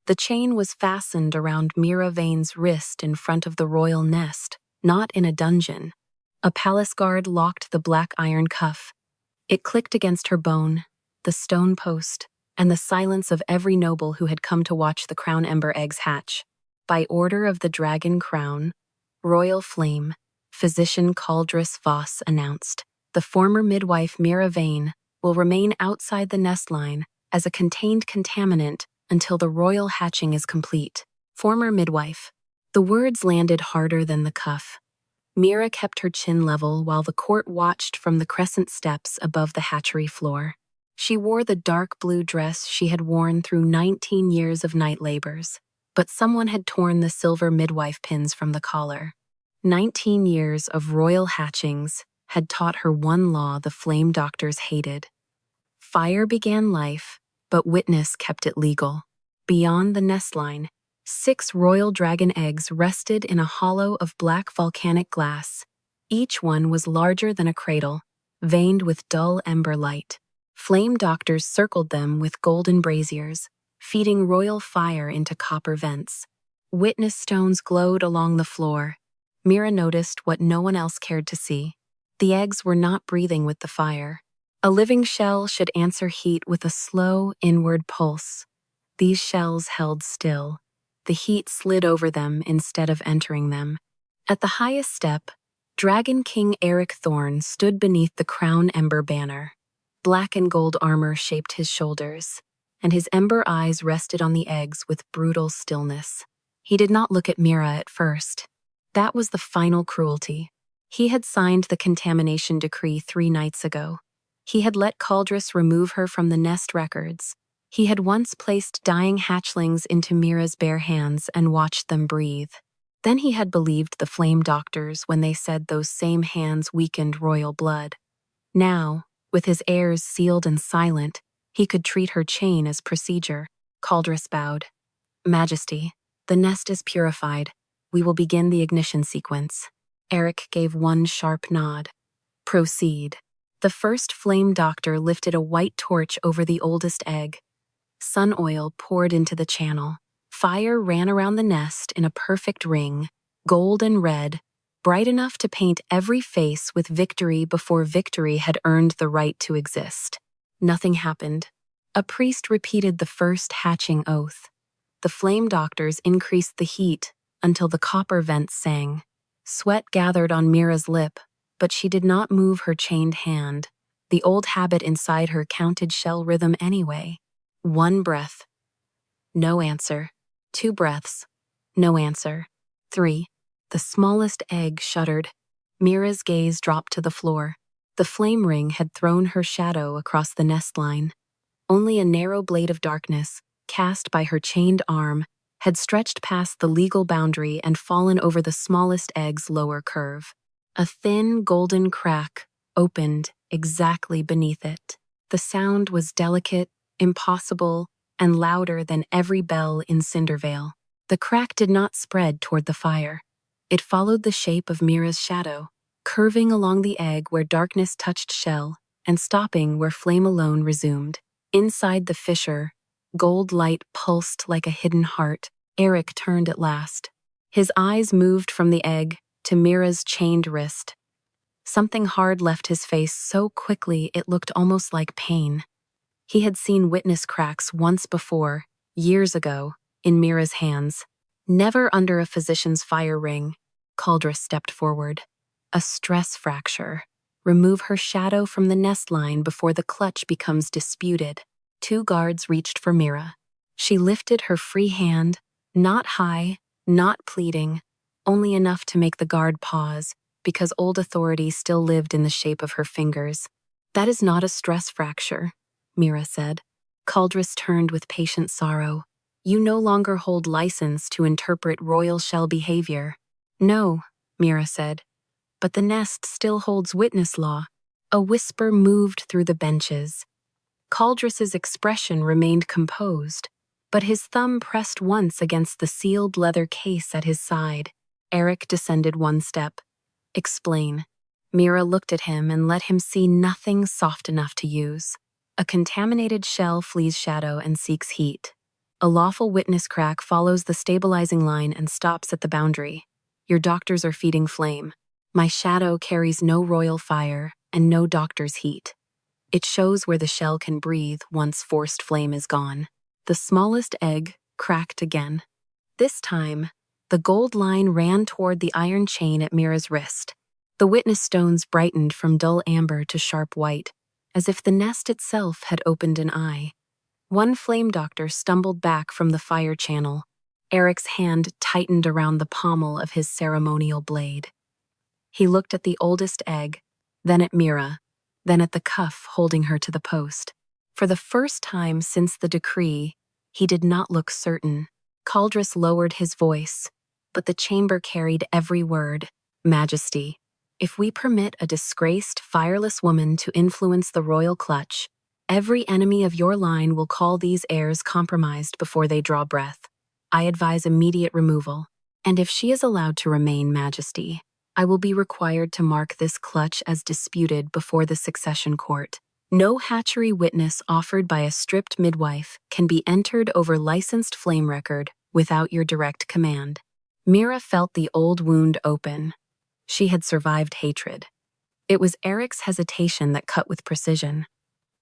The chain was fastened around Mira Vane's wrist in front of the royal nest, not in a dungeon. A palace guard locked the black iron cuff. It clicked against her bone, the stone post, and the silence of every noble who had come to watch the crown ember eggs hatch. By order of the Dragon Crown, Royal Flame, Physician Caldris Voss announced, the former midwife Mira Vane will remain outside the nest line as a contained contaminant until the royal hatching is complete. Former midwife. The words landed harder than the cuff. Mira kept her chin level while the court watched from the crescent steps above the hatchery floor. She wore the dark blue dress she had worn through 19 years of night labors, but someone had torn the silver midwife pins from the collar. 19 years of royal hatchings had taught her one law the flame doctors hated. Fire began life, but witness kept it legal. Beyond the nest line, 6 royal dragon eggs rested in a hollow of black volcanic glass. Each one was larger than a cradle, veined with dull ember light. Flame doctors circled them with golden braziers, feeding royal fire into copper vents. Witness stones glowed along the floor. Mira noticed what no one else cared to see. The eggs were not breathing with the fire. A living shell should answer heat with a slow, inward pulse. These shells held still. The heat slid over them instead of entering them. At the highest step, Dragon King Eric Thorne stood beneath the crown ember banner. Black and gold armor shaped his shoulders, and his ember eyes rested on the eggs with brutal stillness. He did not look at Mira at first. That was the final cruelty. He had signed the contamination decree 3 nights ago. He had let Caldris remove her from the nest records. He had once placed dying hatchlings into Mira's bare hands and watched them breathe. Then he had believed the flame doctors when they said those same hands weakened royal blood. Now, with his heirs sealed and silent, he could treat her chain as procedure. Caldris bowed. Majesty, the nest is purified. We will begin the ignition sequence. Eric gave one sharp nod. Proceed. The first flame doctor lifted a white torch over the oldest egg. Sun oil poured into the channel. Fire ran around the nest in a perfect ring, gold and red, bright enough to paint every face with victory before victory had earned the right to exist. Nothing happened. A priest repeated the first hatching oath. The flame doctors increased the heat until the copper vents sang. Sweat gathered on Mira's lip, but she did not move her chained hand. The old habit inside her counted shell rhythm anyway. 1 breath. No answer. 2 breaths. No answer. 3. The smallest egg shuddered. Mira's gaze dropped to the floor. The flame ring had thrown her shadow across the nest line. Only a narrow blade of darkness, cast by her chained arm, had stretched past the legal boundary and fallen over the smallest egg's lower curve. A thin, golden crack opened exactly beneath it. The sound was delicate, impossible, and louder than every bell in Cindervale. The crack did not spread toward the fire. It followed the shape of Mira's shadow, curving along the egg where darkness touched shell and stopping where flame alone resumed. Inside the fissure, gold light pulsed like a hidden heart. Eric turned at last. His eyes moved from the egg to Mira's chained wrist. Something hard left his face so quickly it looked almost like pain. He had seen witness cracks once before, years ago, in Mira's hands. Never under a physician's fire ring. Caldris stepped forward. A stress fracture. Remove her shadow from the nest line before the clutch becomes disputed. 2 guards reached for Mira. She lifted her free hand, not high, not pleading, only enough to make the guard pause, because old authority still lived in the shape of her fingers. That is not a stress fracture, Mira said. Caldris turned with patient sorrow. You no longer hold license to interpret royal shell behavior. No, Mira said, but the nest still holds witness law. A whisper moved through the benches. Caldris's expression remained composed, but his thumb pressed once against the sealed leather case at his side. Eric descended 1 step. Explain. Mira looked at him and let him see nothing soft enough to use. A contaminated shell flees shadow and seeks heat. A lawful witness crack follows the stabilizing line and stops at the boundary. Your doctors are feeding flame. My shadow carries no royal fire and no doctor's heat. It shows where the shell can breathe once forced flame is gone. The smallest egg cracked again. This time, the gold line ran toward the iron chain at Mira's wrist. The witness stones brightened from dull amber to sharp white, as if the nest itself had opened an eye. One flame doctor stumbled back from the fire channel. Eric's hand tightened around the pommel of his ceremonial blade. He looked at the oldest egg, then at Mira, then at the cuff holding her to the post. For the first time since the decree, he did not look certain. Caldrus lowered his voice, but the chamber carried every word. Majesty, if we permit a disgraced, fireless woman to influence the royal clutch, every enemy of your line will call these heirs compromised before they draw breath. I advise immediate removal, and if she is allowed to remain, Majesty, I will be required to mark this clutch as disputed before the succession court. No hatchery witness offered by a stripped midwife can be entered over licensed flame record without your direct command. Mira felt the old wound open. She had survived hatred. It was Eric's hesitation that cut with precision.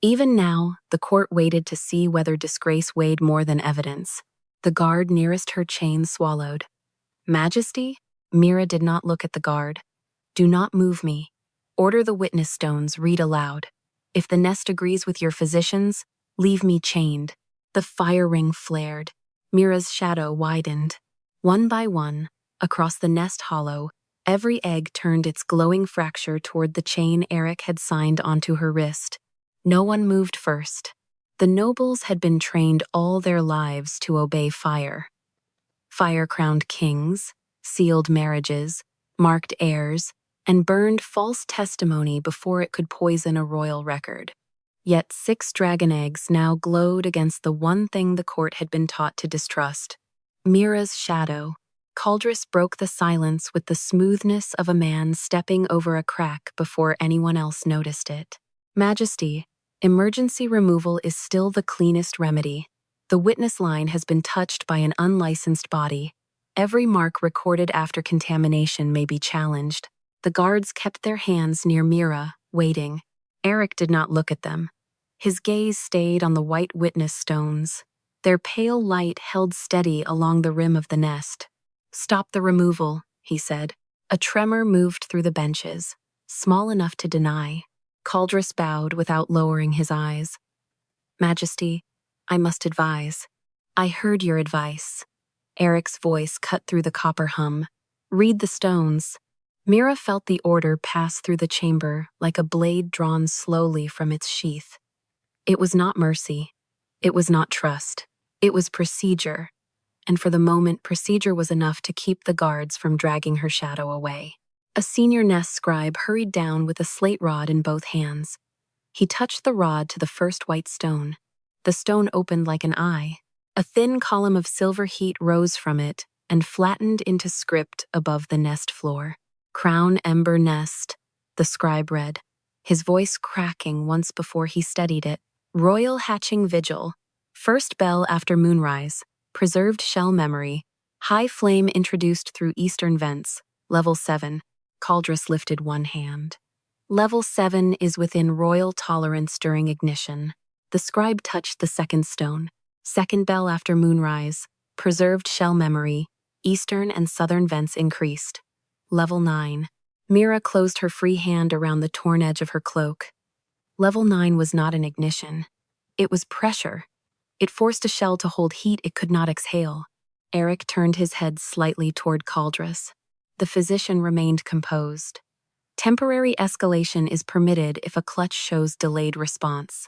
Even now, the court waited to see whether disgrace weighed more than evidence. The guard nearest her chain swallowed. Majesty? Mira did not look at the guard. Do not move me. Order the witness stones, read aloud. If the nest agrees with your physicians, leave me chained. The fire ring flared. Mira's shadow widened. One by one, across the nest hollow, every egg turned its glowing fracture toward the chain Eric had signed onto her wrist. No one moved first. The nobles had been trained all their lives to obey fire. Fire-crowned kings, sealed marriages, marked heirs, and burned false testimony before it could poison a royal record. Yet 6 dragon eggs now glowed against the one thing the court had been taught to distrust: Mira's shadow. Caldrus broke the silence with the smoothness of a man stepping over a crack before anyone else noticed it. Majesty, emergency removal is still the cleanest remedy. The witness line has been touched by an unlicensed body. Every mark recorded after contamination may be challenged. The guards kept their hands near Mira, waiting. Eric did not look at them. His gaze stayed on the white witness stones. Their pale light held steady along the rim of the nest. Stop the removal, he said. A tremor moved through the benches, small enough to deny. Caldrus bowed without lowering his eyes. Majesty, I must advise. I heard your advice. Eric's voice cut through the copper hum. Read the stones. Mira felt the order pass through the chamber like a blade drawn slowly from its sheath. It was not mercy. It was not trust. It was procedure. And for the moment, procedure was enough to keep the guards from dragging her shadow away. A senior nest scribe hurried down with a slate rod in both hands. He touched the rod to the first white stone. The stone opened like an eye. A thin column of silver heat rose from it and flattened into script above the nest floor. Crown Ember Nest, the scribe read, his voice cracking once before he steadied it. Royal Hatching Vigil, first bell after moonrise, preserved shell memory, high flame introduced through eastern vents, level 7. Caldrus lifted one hand. Level 7 is within royal tolerance during ignition. The scribe touched the second stone. Second bell after moonrise, preserved shell memory, eastern and southern vents increased. Level 9. Mira closed her free hand around the torn edge of her cloak. Level 9 was not an ignition. It was pressure. It forced a shell to hold heat it could not exhale. Eric turned his head slightly toward Caldrus. The physician remained composed. Temporary escalation is permitted if a clutch shows delayed response.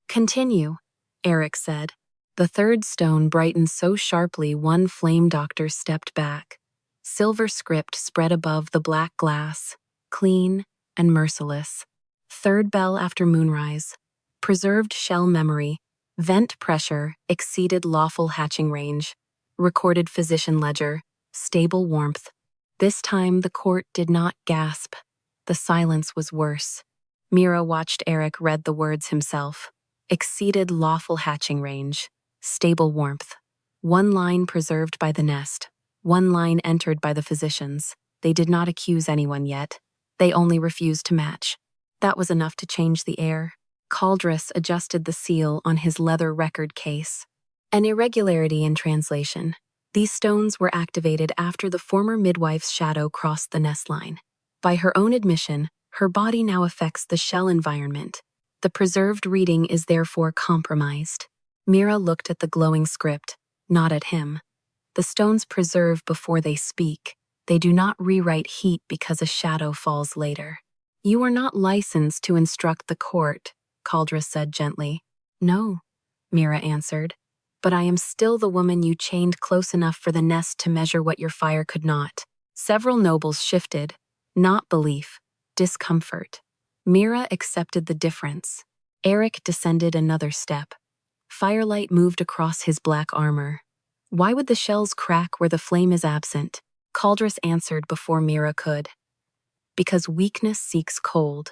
Continue, Eric said. The third stone brightened so sharply one flame doctor stepped back. Silver script spread above the black glass, clean and merciless. Third bell after moonrise. Preserved shell memory. Vent pressure exceeded lawful hatching range. Recorded physician ledger. Stable warmth. This time the court did not gasp. The silence was worse. Mira watched Eric read the words himself. Exceeded lawful hatching range. Stable warmth. One line preserved by the nest, one line entered by the physicians. They did not accuse anyone yet. They only refused to match. That was enough to change the air. Caldress adjusted the seal on his leather record case. An irregularity in translation. These stones were activated after the former midwife's shadow crossed the nest line. By her own admission, her body now affects the shell environment. The preserved reading is therefore compromised. Mira looked at the glowing script, not at him. The stones preserve before they speak. They do not rewrite heat because a shadow falls later. You are not licensed to instruct the court, Caldress said gently. No, Mira answered. But I am still the woman you chained close enough for the nest to measure what your fire could not. Several nobles shifted. Not belief, discomfort. Mira accepted the difference. Eric descended another step. Firelight moved across his black armor. Why would the shells crack where the flame is absent? Caldress answered before Mira could. Because weakness seeks cold.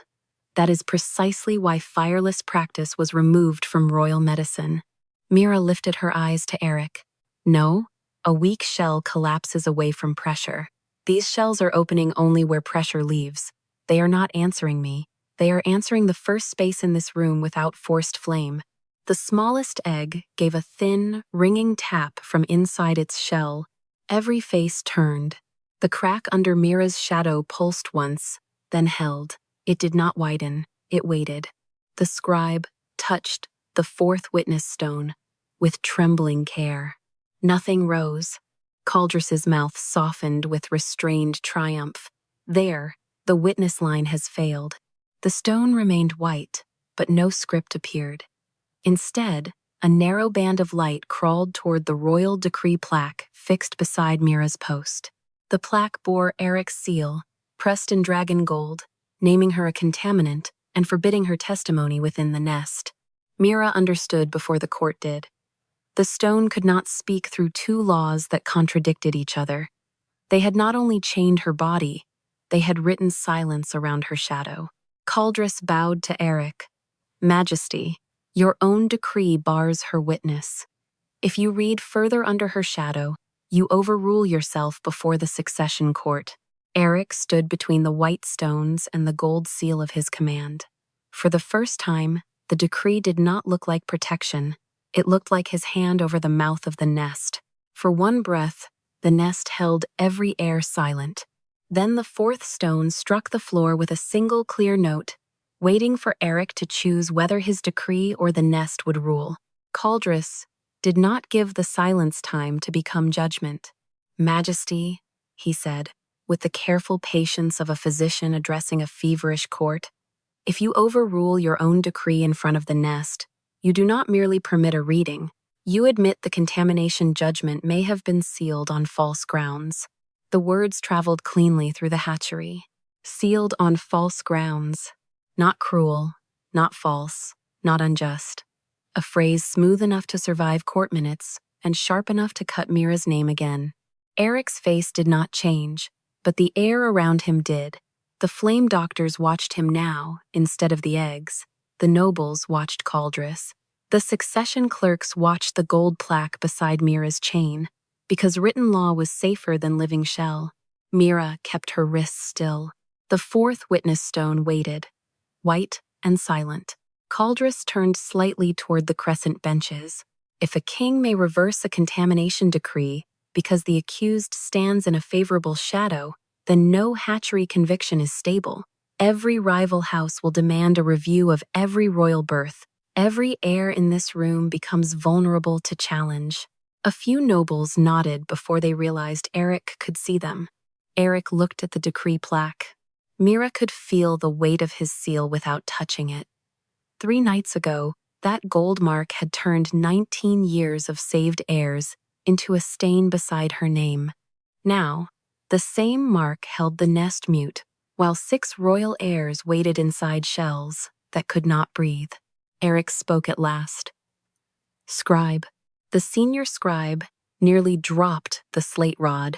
That is precisely why fireless practice was removed from royal medicine. Mira lifted her eyes to Eric. No, a weak shell collapses away from pressure. These shells are opening only where pressure leaves. They are not answering me. They are answering the first space in this room without forced flame. The smallest egg gave a thin, ringing tap from inside its shell. Every face turned. The crack under Mira's shadow pulsed once, then held. It did not widen. It waited. The scribe touched the fourth witness stone with trembling care. Nothing rose. Caldress's mouth softened with restrained triumph. There, the witness line has failed. The stone remained white, but no script appeared. Instead, a narrow band of light crawled toward the royal decree plaque fixed beside Mira's post. The plaque bore Eric's seal, pressed in dragon gold, naming her a contaminant and forbidding her testimony within the nest. Mira understood before the court did. The stone could not speak through two laws that contradicted each other. They had not only chained her body, they had written silence around her shadow. Caldress bowed to Eric. Majesty, your own decree bars her witness. If you read further under her shadow, you overrule yourself before the succession court. Eric stood between the white stones and the gold seal of his command. For the first time, the decree did not look like protection. It looked like his hand over the mouth of the nest. For one breath, the nest held every heir silent. Then the fourth stone struck the floor with a single clear note, waiting for Eric to choose whether his decree or the nest would rule. Caldress did not give the silence time to become judgment. Majesty, he said, with the careful patience of a physician addressing a feverish court, if you overrule your own decree in front of the nest, you do not merely permit a reading. You admit the contamination judgment may have been sealed on false grounds. The words traveled cleanly through the hatchery. Sealed on false grounds. Not cruel, not false, not unjust. A phrase smooth enough to survive court minutes and sharp enough to cut Mira's name again. Eric's face did not change, but the air around him did. The flame doctors watched him now, instead of the eggs. The nobles watched Caldress. The succession clerks watched the gold plaque beside Mira's chain, because written law was safer than living shell. Mira kept her wrists still. The fourth witness stone waited, white and silent. Caldress turned slightly toward the crescent benches. If a king may reverse a contamination decree because the accused stands in a favorable shadow, then no hatchery conviction is stable. Every rival house will demand a review of every royal birth. Every heir in this room becomes vulnerable to challenge. A few nobles nodded before they realized Eric could see them. Eric looked at the decree plaque. Mira could feel the weight of his seal without touching it. 3 nights ago, that gold mark had turned 19 years of saved heirs into a stain beside her name. Now, the same mark held the nest mute, while 6 royal heirs waited inside shells that could not breathe. Eric spoke at last. Scribe. The senior scribe nearly dropped the slate rod.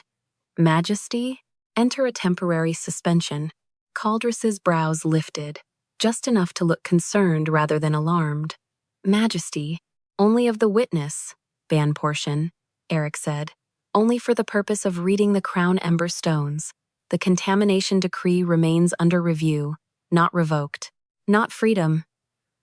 Majesty, enter a temporary suspension. Caldress's brows lifted, just enough to look concerned rather than alarmed. Majesty, only of the witness, ban portion. Eric said, "only for the purpose of reading the crown ember stones. The contamination decree remains under review, not revoked. Not freedom,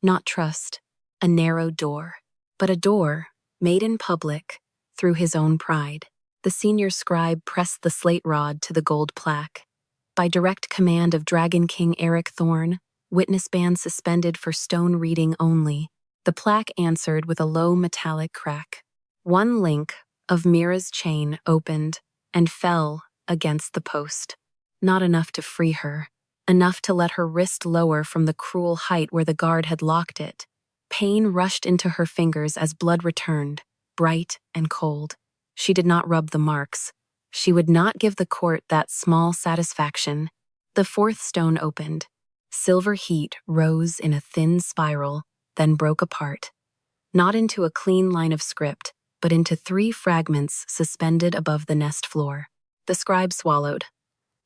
not trust. A narrow door, but a door made in public through his own pride." The senior scribe pressed the slate rod to the gold plaque. "By direct command of Dragon King Eric Thorne, witness band suspended for stone reading only." The plaque answered with a low metallic crack. One link of Mira's chain opened and fell against the post. Not enough to free her, enough to let her wrist lower from the cruel height where the guard had locked it. Pain rushed into her fingers as blood returned, bright and cold. She did not rub the marks. She would not give the court that small satisfaction. The fourth stone opened. Silver heat rose in a thin spiral, then broke apart. Not into a clean line of script, but into 3 fragments suspended above the nest floor. The scribe swallowed.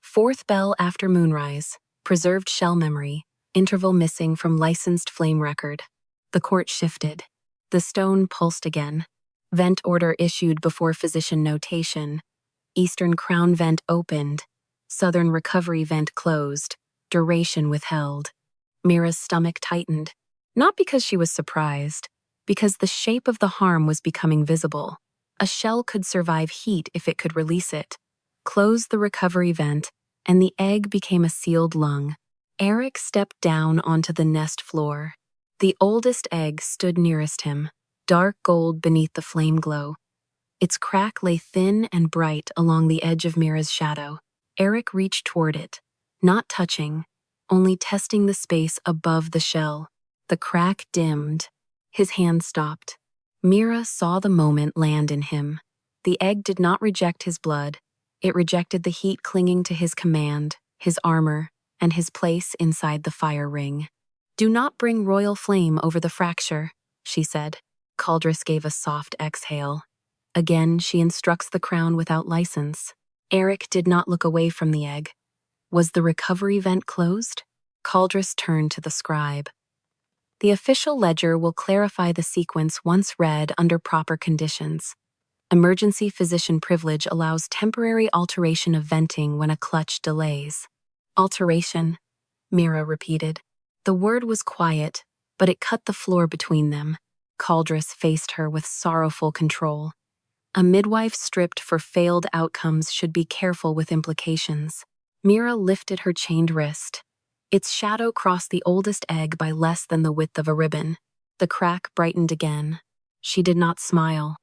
"Fourth bell after moonrise. Preserved shell memory. Interval missing from licensed flame record." The court shifted. The stone pulsed again. Vent order issued before physician notation. Eastern crown vent opened. Southern recovery vent closed. Duration withheld. Mira's stomach tightened. Not because she was surprised, because the shape of the harm was becoming visible. A shell could survive heat if it could release it. Close the recovery vent, and the egg became a sealed lung. Eric stepped down onto the nest floor. The oldest egg stood nearest him, dark gold beneath the flame glow. Its crack lay thin and bright along the edge of Mira's shadow. Eric reached toward it, not touching, only testing the space above the shell. The crack dimmed. His hand stopped. Mira saw the moment land in him. The egg did not reject his blood. It rejected the heat clinging to his command, his armor, and his place inside the fire ring. "Do not bring royal flame over the fracture," she said. Caldress gave a soft exhale. Again, she instructs the crown without license. Eric did not look away from the egg. Was the recovery vent closed? Caldress turned to the scribe. "The official ledger will clarify the sequence once read under proper conditions. Emergency physician privilege allows temporary alteration of venting when a clutch delays." "Alteration," Mira repeated. The word was quiet, but it cut the floor between them. Caldress faced her with sorrowful control. A midwife stripped for failed outcomes should be careful with implications. Mira lifted her chained wrist. Its shadow crossed the oldest egg by less than the width of a ribbon. The crack brightened again. She did not smile.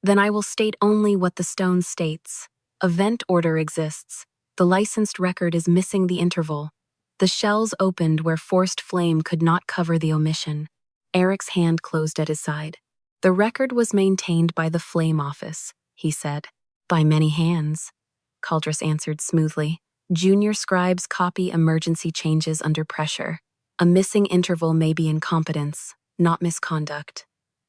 "Then I will state only what the stone states. A vent order exists. The licensed record is missing the interval. The shells opened where forced flame could not cover the omission." Eric's hand closed at his side. "The record was maintained by the Flame Office," he said. "By many hands," Caldress answered smoothly. "Junior scribes copy emergency changes under pressure. A missing interval may be incompetence, not misconduct.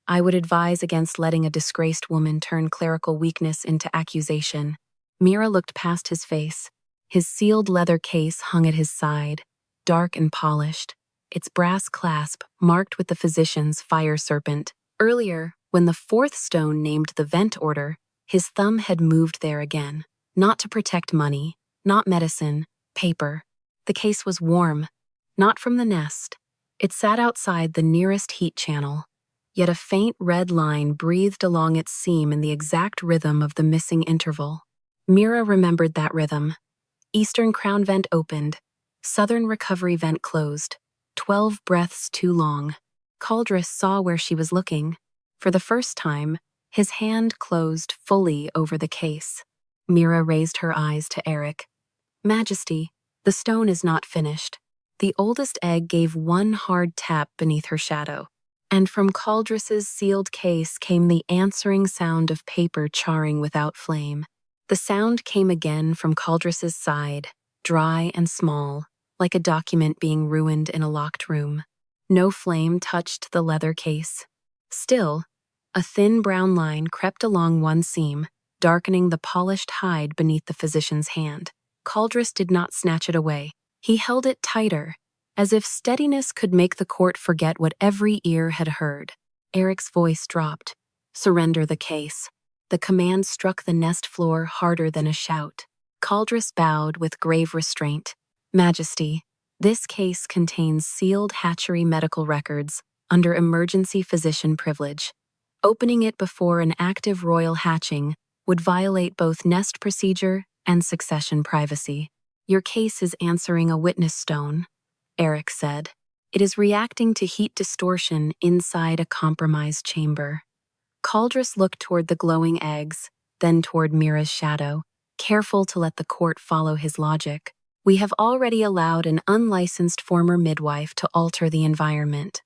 I would advise against letting a disgraced woman turn clerical weakness into accusation." Mira looked past his face. His sealed leather case hung at his side, dark and polished, its brass clasp marked with the physician's fire serpent. Earlier, when the fourth stone named the vent order, his thumb had moved there again. Not to protect money, not medicine, paper. The case was warm, not from the nest. It sat outside the nearest heat channel, yet a faint red line breathed along its seam in the exact rhythm of the missing interval. Mira remembered that rhythm. Eastern crown vent opened. Southern recovery vent closed. 12 breaths too long. Caldress saw where she was looking. For the first time, his hand closed fully over the case. Mira raised her eyes to Eric. "Majesty, the stone is not finished." The oldest egg gave one hard tap beneath her shadow, and from Caldress's sealed case came the answering sound of paper charring without flame. The sound came again from Caldress's side, dry and small, like a document being ruined in a locked room. No flame touched the leather case. Still, a thin brown line crept along one seam, darkening the polished hide beneath the physician's hand. Caldress did not snatch it away. He held it tighter, as if steadiness could make the court forget what every ear had heard. Eric's voice dropped. "Surrender the case." The command struck the nest floor harder than a shout. Caldress bowed with grave restraint. Majesty, this case contains sealed hatchery medical records under emergency physician privilege. Opening it before an active royal hatching would violate both nest procedure and succession privacy. Your case is answering a witness stone, Eric said. It is reacting to heat distortion inside a compromised chamber. Caldress looked toward the glowing eggs, then toward Mira's shadow, careful to let the court follow his logic. We have already allowed an unlicensed former midwife to alter the environment.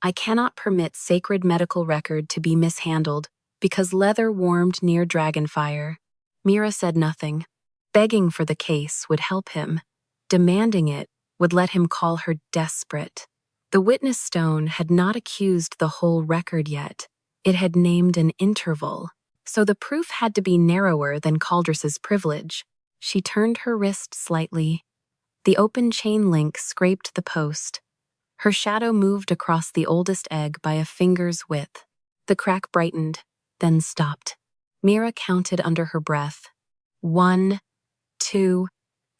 I cannot permit sacred medical record to be mishandled because leather warmed near dragonfire. Mira said nothing. Begging for the case would help him. Demanding it would let him call her desperate. The witness stone had not accused the whole record yet. It had named an interval, so the proof had to be narrower than Caldress's privilege. She turned her wrist slightly. The open chain link scraped the post. Her shadow moved across the oldest egg by a finger's width. The crack brightened, then stopped. Mira counted under her breath. 1, 2,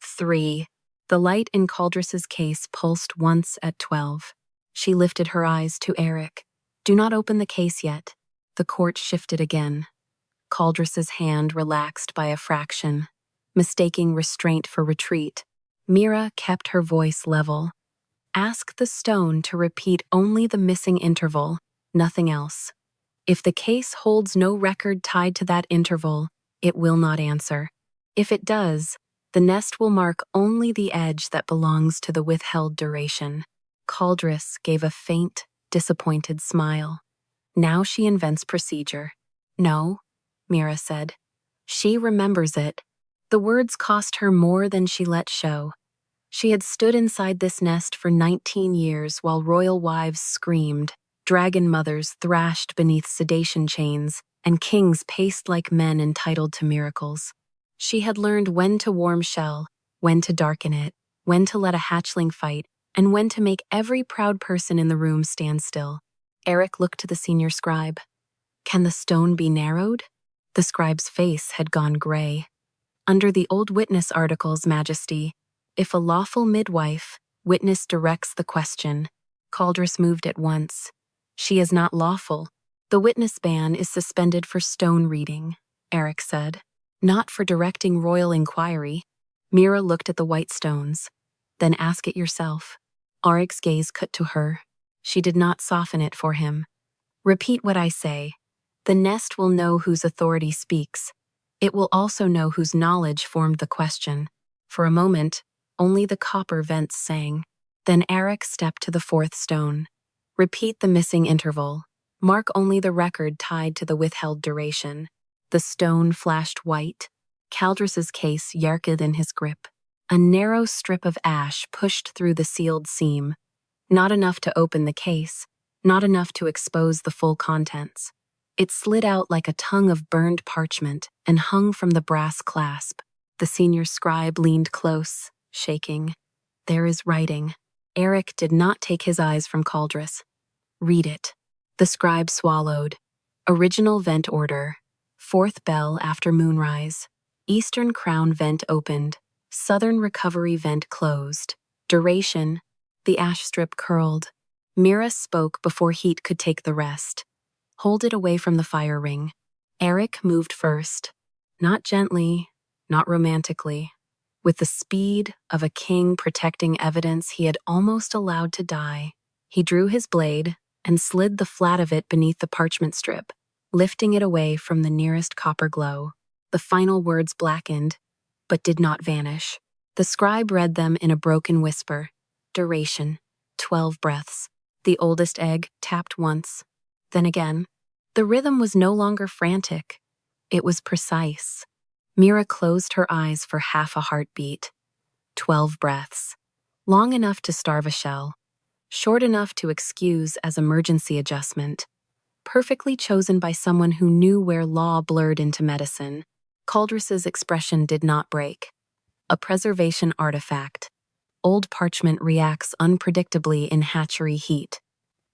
3. The light in Caldress's case pulsed once at 12. She lifted her eyes to Eric. Do not open the case yet. The court shifted again. Caldress's hand relaxed by a fraction, mistaking restraint for retreat. Mira kept her voice level. Ask the stone to repeat only the missing interval, nothing else. If the case holds no record tied to that interval, it will not answer. If it does, the nest will mark only the edge that belongs to the withheld duration. Caldress gave a faint, disappointed smile. Now she invents procedure. No, Mira said. She remembers it. The words cost her more than she let show. She had stood inside this nest for 19 years while royal wives screamed, dragon mothers thrashed beneath sedation chains, and kings paced like men entitled to miracles. She had learned when to warm shell, when to darken it, when to let a hatchling fight, and when to make every proud person in the room stand still. Eric looked to the senior scribe. Can the stone be narrowed? The scribe's face had gone gray. Under the old witness articles, Majesty, if a lawful midwife, witness directs the question. Caldress moved at once. She is not lawful. The witness ban is suspended for stone reading, Eric said. Not for directing royal inquiry. Mira looked at the white stones. Then ask it yourself. Eric's gaze cut to her. She did not soften it for him. Repeat what I say. The nest will know whose authority speaks. It will also know whose knowledge formed the question. For a moment, only the copper vents sang. Then Eric stepped to the fourth stone. Repeat the missing interval. Mark only the record tied to the withheld duration. The stone flashed white. Caldress's case yarked in his grip. A narrow strip of ash pushed through the sealed seam. Not enough to open the case, not enough to expose the full contents. It slid out like a tongue of burned parchment and hung from the brass clasp. The senior scribe leaned close, shaking. There is writing. Eric did not take his eyes from Caldress. Read it. The scribe swallowed. Original vent order. Fourth bell after moonrise. Eastern crown vent opened. Southern recovery vent closed. Duration. The ash strip curled. Mira spoke before heat could take the rest. Hold it away from the fire ring. Eric moved first. Not gently, not romantically. With the speed of a king protecting evidence he had almost allowed to die, he drew his blade and slid the flat of it beneath the parchment strip, lifting it away from the nearest copper glow. The final words blackened, but did not vanish. The scribe read them in a broken whisper. Duration, 12 breaths. The oldest egg tapped once, then again. The rhythm was no longer frantic. It was precise. Mira closed her eyes for half a heartbeat. 12 breaths. Long enough to starve a shell. Short enough to excuse as emergency adjustment. Perfectly chosen by someone who knew where law blurred into medicine. Caldress's expression did not break. A preservation artifact. Old parchment reacts unpredictably in hatchery heat.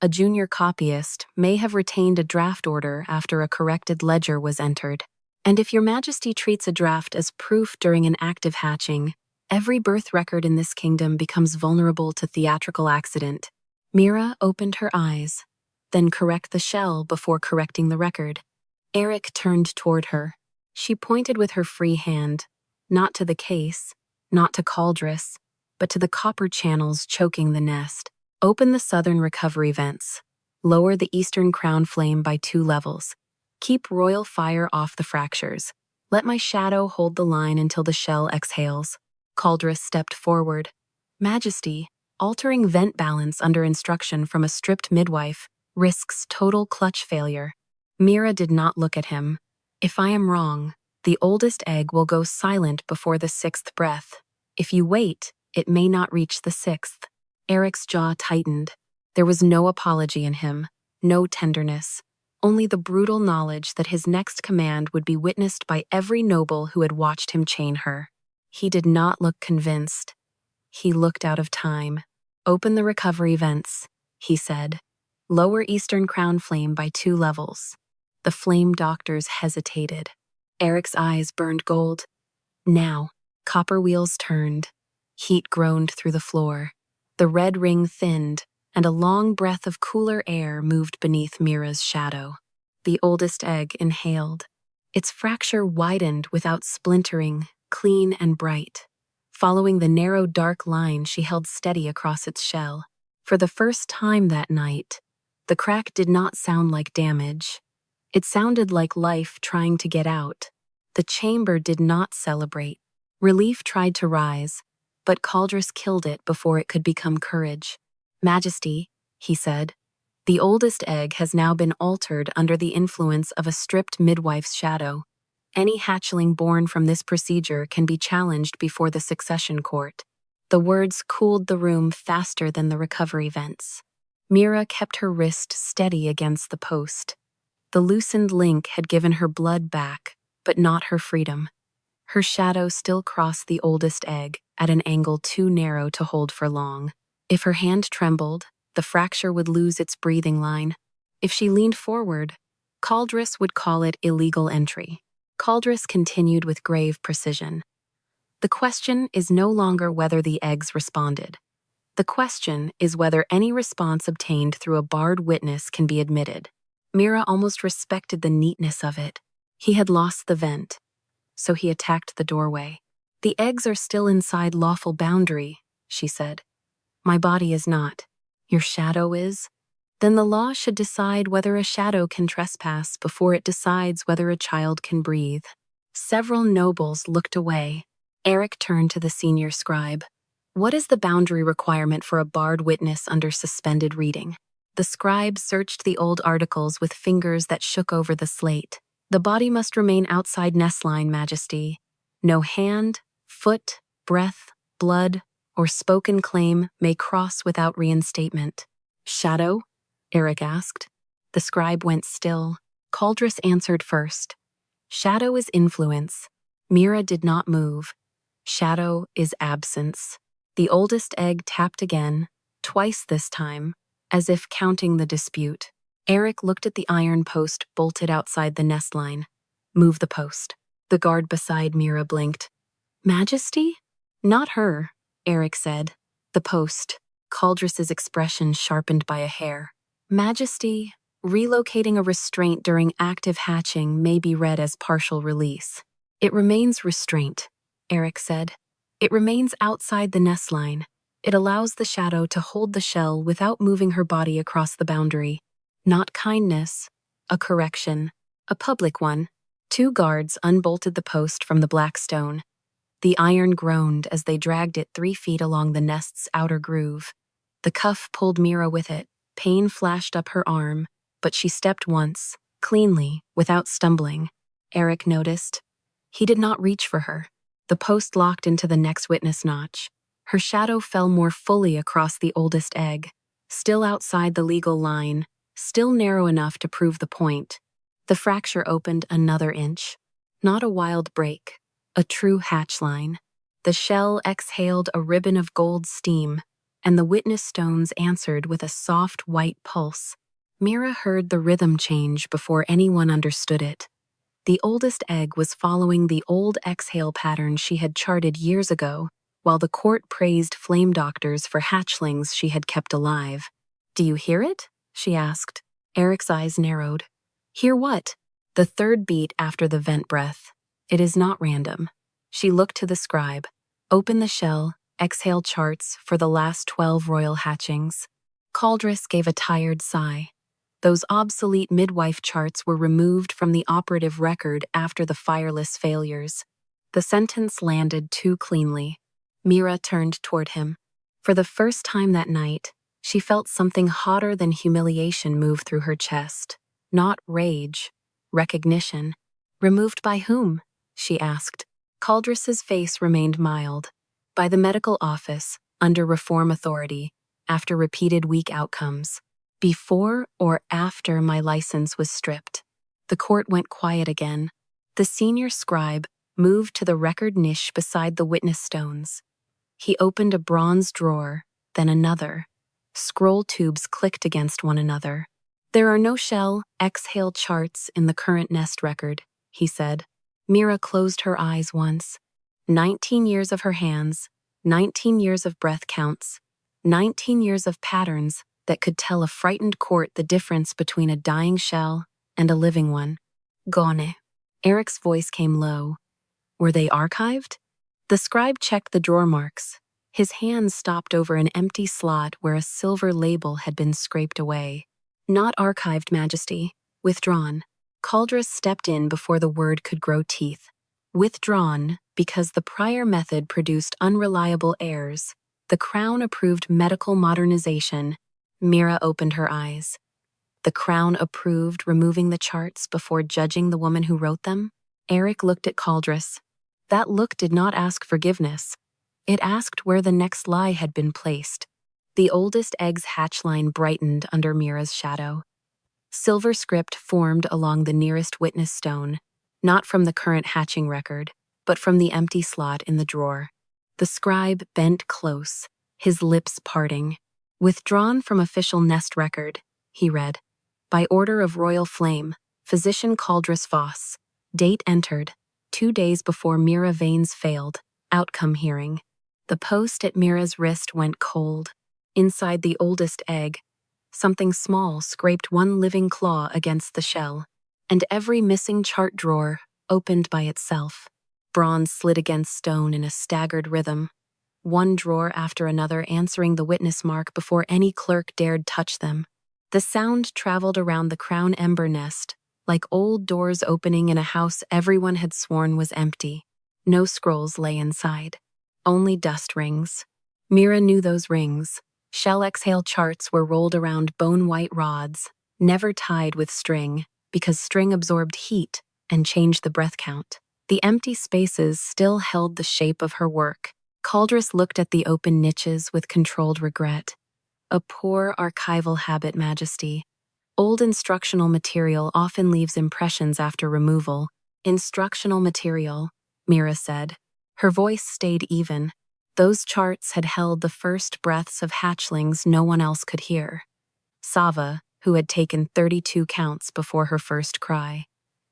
A junior copyist may have retained a draft order after a corrected ledger was entered. And if your Majesty treats a draft as proof during an active hatching, every birth record in this kingdom becomes vulnerable to theatrical accident. Mira opened her eyes, then correct the shell before correcting the record. Eric turned toward her. She pointed with her free hand, not to the case, not to Caldress, but to the copper channels choking the nest. Open the southern recovery vents. Lower the eastern crown flame by 2 levels. Keep royal fire off the fractures. Let my shadow hold the line until the shell exhales. Caldress stepped forward. Majesty, altering vent balance under instruction from a stripped midwife risks total clutch failure. Mira did not look at him. If I am wrong, the oldest egg will go silent before the 6th breath. If you wait, it may not reach the 6th. Eric's jaw tightened. There was no apology in him, no tenderness, only the brutal knowledge that his next command would be witnessed by every noble who had watched him chain her. He did not look convinced. He looked out of time. Open the recovery vents, he said. Lower eastern crown flame by 2 levels. The flame doctors hesitated. Eric's eyes burned gold. Now, copper wheels turned. Heat groaned through the floor. The red ring thinned, and a long breath of cooler air moved beneath Mira's shadow. The oldest egg inhaled. Its fracture widened without splintering, clean and bright. Following the narrow dark line, she held steady across its shell. For the first time that night, the crack did not sound like damage. It sounded like life trying to get out. The chamber did not celebrate. Relief tried to rise, but Caldress killed it before it could become courage. Majesty, he said, the oldest egg has now been altered under the influence of a stripped midwife's shadow. Any hatchling born from this procedure can be challenged before the succession court. The words cooled the room faster than the recovery vents. Mira kept her wrist steady against the post. The loosened link had given her blood back, but not her freedom. Her shadow still crossed the oldest egg at an angle too narrow to hold for long. If her hand trembled, the fracture would lose its breathing line. If she leaned forward, Caldress would call it illegal entry. Caldress continued with grave precision. The question is no longer whether the eggs responded. The question is whether any response obtained through a barred witness can be admitted. Mira almost respected the neatness of it. He had lost the vent, so he attacked the doorway. The eggs are still inside lawful boundary, she said. My body is not. Your shadow is? Then the law should decide whether a shadow can trespass before it decides whether a child can breathe. Several nobles looked away. Eric turned to the senior scribe. What is the boundary requirement for a barred witness under suspended reading? The scribe searched the old articles with fingers that shook over the slate. The body must remain outside nestline, Majesty. No hand, foot, breath, blood, or spoken claim may cross without reinstatement. Shadow? Eric asked. The scribe went still. Caldress answered first. Shadow is influence. Mira did not move. Shadow is absence. The oldest egg tapped again, twice this time, as if counting the dispute. Eric looked at the iron post bolted outside the nestline. Move the post. The guard beside Mira blinked. Majesty? Not her, Eric said. The post. Caldress's expression sharpened by a hair. Majesty, relocating a restraint during active hatching may be read as partial release. It remains restraint, Eric said. It remains outside the nestline. It allows the shadow to hold the shell without moving her body across the boundary. Not kindness, a correction, a public one. 2 guards unbolted the post from the black stone. The iron groaned as they dragged it 3 feet along the nest's outer groove. The cuff pulled Mira with it. Pain flashed up her arm, but she stepped once, cleanly, without stumbling. Eric noticed. He did not reach for her. The post locked into the next witness notch. Her shadow fell more fully across the oldest egg, still outside the legal line, still narrow enough to prove the point. The fracture opened another inch. Not a wild break, a true hatch line. The shell exhaled a ribbon of gold steam, and the witness stones answered with a soft white pulse. Mira heard the rhythm change before anyone understood it. The oldest egg was following the old exhale pattern she had charted years ago, while the court praised flame doctors for hatchlings she had kept alive. "Do you hear it?" she asked. Eric's eyes narrowed. "Hear what?" "The third beat after the vent breath. It is not random." She looked to the scribe. "Open the shell, exhale charts for the last 12 royal hatchings." Caldress gave a tired sigh. Those obsolete midwife charts were removed from the operative record after the Fireless failures. The sentence landed too cleanly. Mira turned toward him. For the first time that night, she felt something hotter than humiliation move through her chest. Not rage, recognition. "Removed by whom?" she asked. Caldress's face remained mild. "By the medical office, under reform authority, after repeated weak outcomes. Before or after my license was stripped." The court went quiet again. The senior scribe moved to the record niche beside the witness stones. He opened a bronze drawer, then another. Scroll tubes clicked against one another. "There are no shell, exhale charts in the current nest record," he said. Mira closed her eyes once. 19 years of her hands, 19 years of breath counts, 19 years of patterns that could tell a frightened court the difference between a dying shell and a living one. "Gone." Eric's voice came low. "Were they archived?" The scribe checked the drawer marks. His hands stopped over an empty slot where a silver label had been scraped away. "Not archived, Majesty. Withdrawn." Caldress stepped in before the word could grow teeth. "Withdrawn because the prior method produced unreliable heirs. The Crown approved medical modernization." Mira opened her eyes. "The Crown approved removing the charts before judging the woman who wrote them?" Eric looked at Caldress. That look did not ask forgiveness. It asked where the next lie had been placed. The oldest egg's hatchline brightened under Mira's shadow. Silver script formed along the nearest witness stone, not from the current hatching record, but from the empty slot in the drawer. The scribe bent close, his lips parting. "Withdrawn from official nest record," he read. "By order of Royal Flame, Physician Caldress Voss. Date entered, 2 days before Mira Vane's failed. Outcome hearing." The post at Mira's wrist went cold. Inside the oldest egg, something small scraped one living claw against the shell, and every missing chart drawer opened by itself. Bronze slid against stone in a staggered rhythm, one drawer after another answering the witness mark before any clerk dared touch them. The sound traveled around the crown ember nest, like old doors opening in a house everyone had sworn was empty. No scrolls lay inside. Only dust rings. Mira knew those rings. Shell exhale charts were rolled around bone-white rods, never tied with string, because string absorbed heat and changed the breath count. The empty spaces still held the shape of her work. Caldress looked at the open niches with controlled regret. "A poor archival habit, Majesty. Old instructional material often leaves impressions after removal." "Instructional material," Mira said. Her voice stayed even. Those charts had held the first breaths of hatchlings no one else could hear. Sava, who had taken 32 counts before her first cry.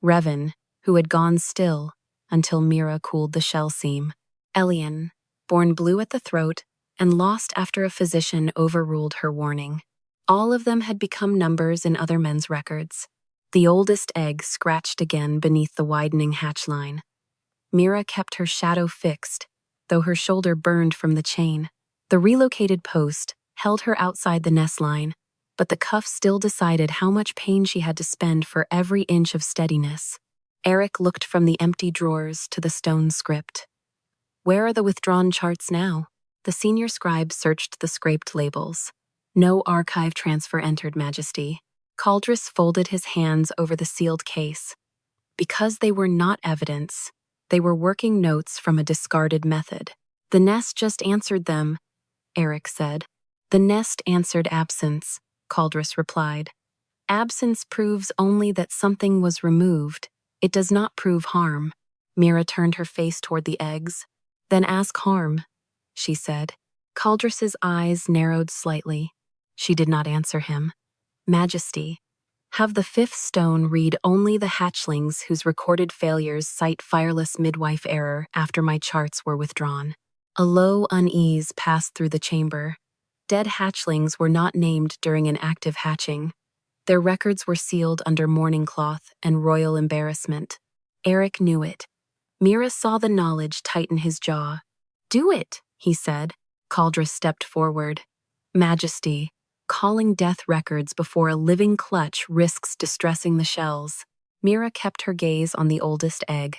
Revan, who had gone still until Mira cooled the shell seam. Elian, born blue at the throat and lost after a physician overruled her warning. All of them had become numbers in other men's records. The oldest egg scratched again beneath the widening hatchline. Mira kept her shadow fixed, though her shoulder burned from the chain. The relocated post held her outside the nest line, but the cuff still decided how much pain she had to spend for every inch of steadiness. Eric looked from the empty drawers to the stone script. "Where are the withdrawn charts now?" The senior scribe searched the scraped labels. "No archive transfer entered, Majesty." Caldress folded his hands over the sealed case. Because they were not evidence, they were working notes from a discarded method. "The nest just answered them," Eric said. "The nest answered absence," Caldress replied. "Absence proves only that something was removed. It does not prove harm." Mira turned her face toward the eggs. "Then ask harm," she said. Caldress's eyes narrowed slightly. She did not answer him. "Majesty." Have the fifth stone read only the hatchlings whose recorded failures cite Fireless midwife error after my charts were withdrawn. A low unease passed through the chamber. Dead hatchlings were not named during an active hatching. Their records were sealed under mourning cloth and royal embarrassment. Eric knew it. Mira saw the knowledge tighten his jaw. "Do it," he said. Caldra stepped forward. "Majesty, calling death records before a living clutch risks distressing the shells." Mira kept her gaze on the oldest egg.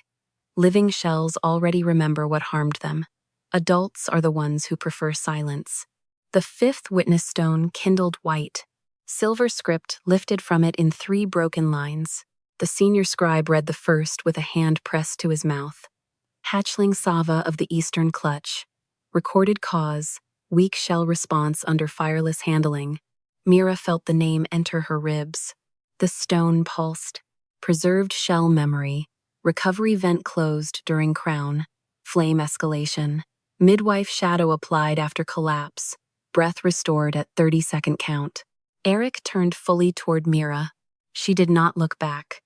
Living shells already remember what harmed them. Adults are the ones who prefer silence. The fifth witness stone kindled white. Silver script lifted from it in 3 broken lines. The senior scribe read the first with a hand pressed to his mouth. Hatchling Sava of the Eastern Clutch. Recorded cause, weak shell response under fireless handling. Mira felt the name enter her ribs. The stone pulsed. Preserved shell memory. Recovery vent closed during crown. Flame escalation. Midwife shadow applied after collapse. Breath restored at 30-second count. Eric turned fully toward Mira. She did not look back.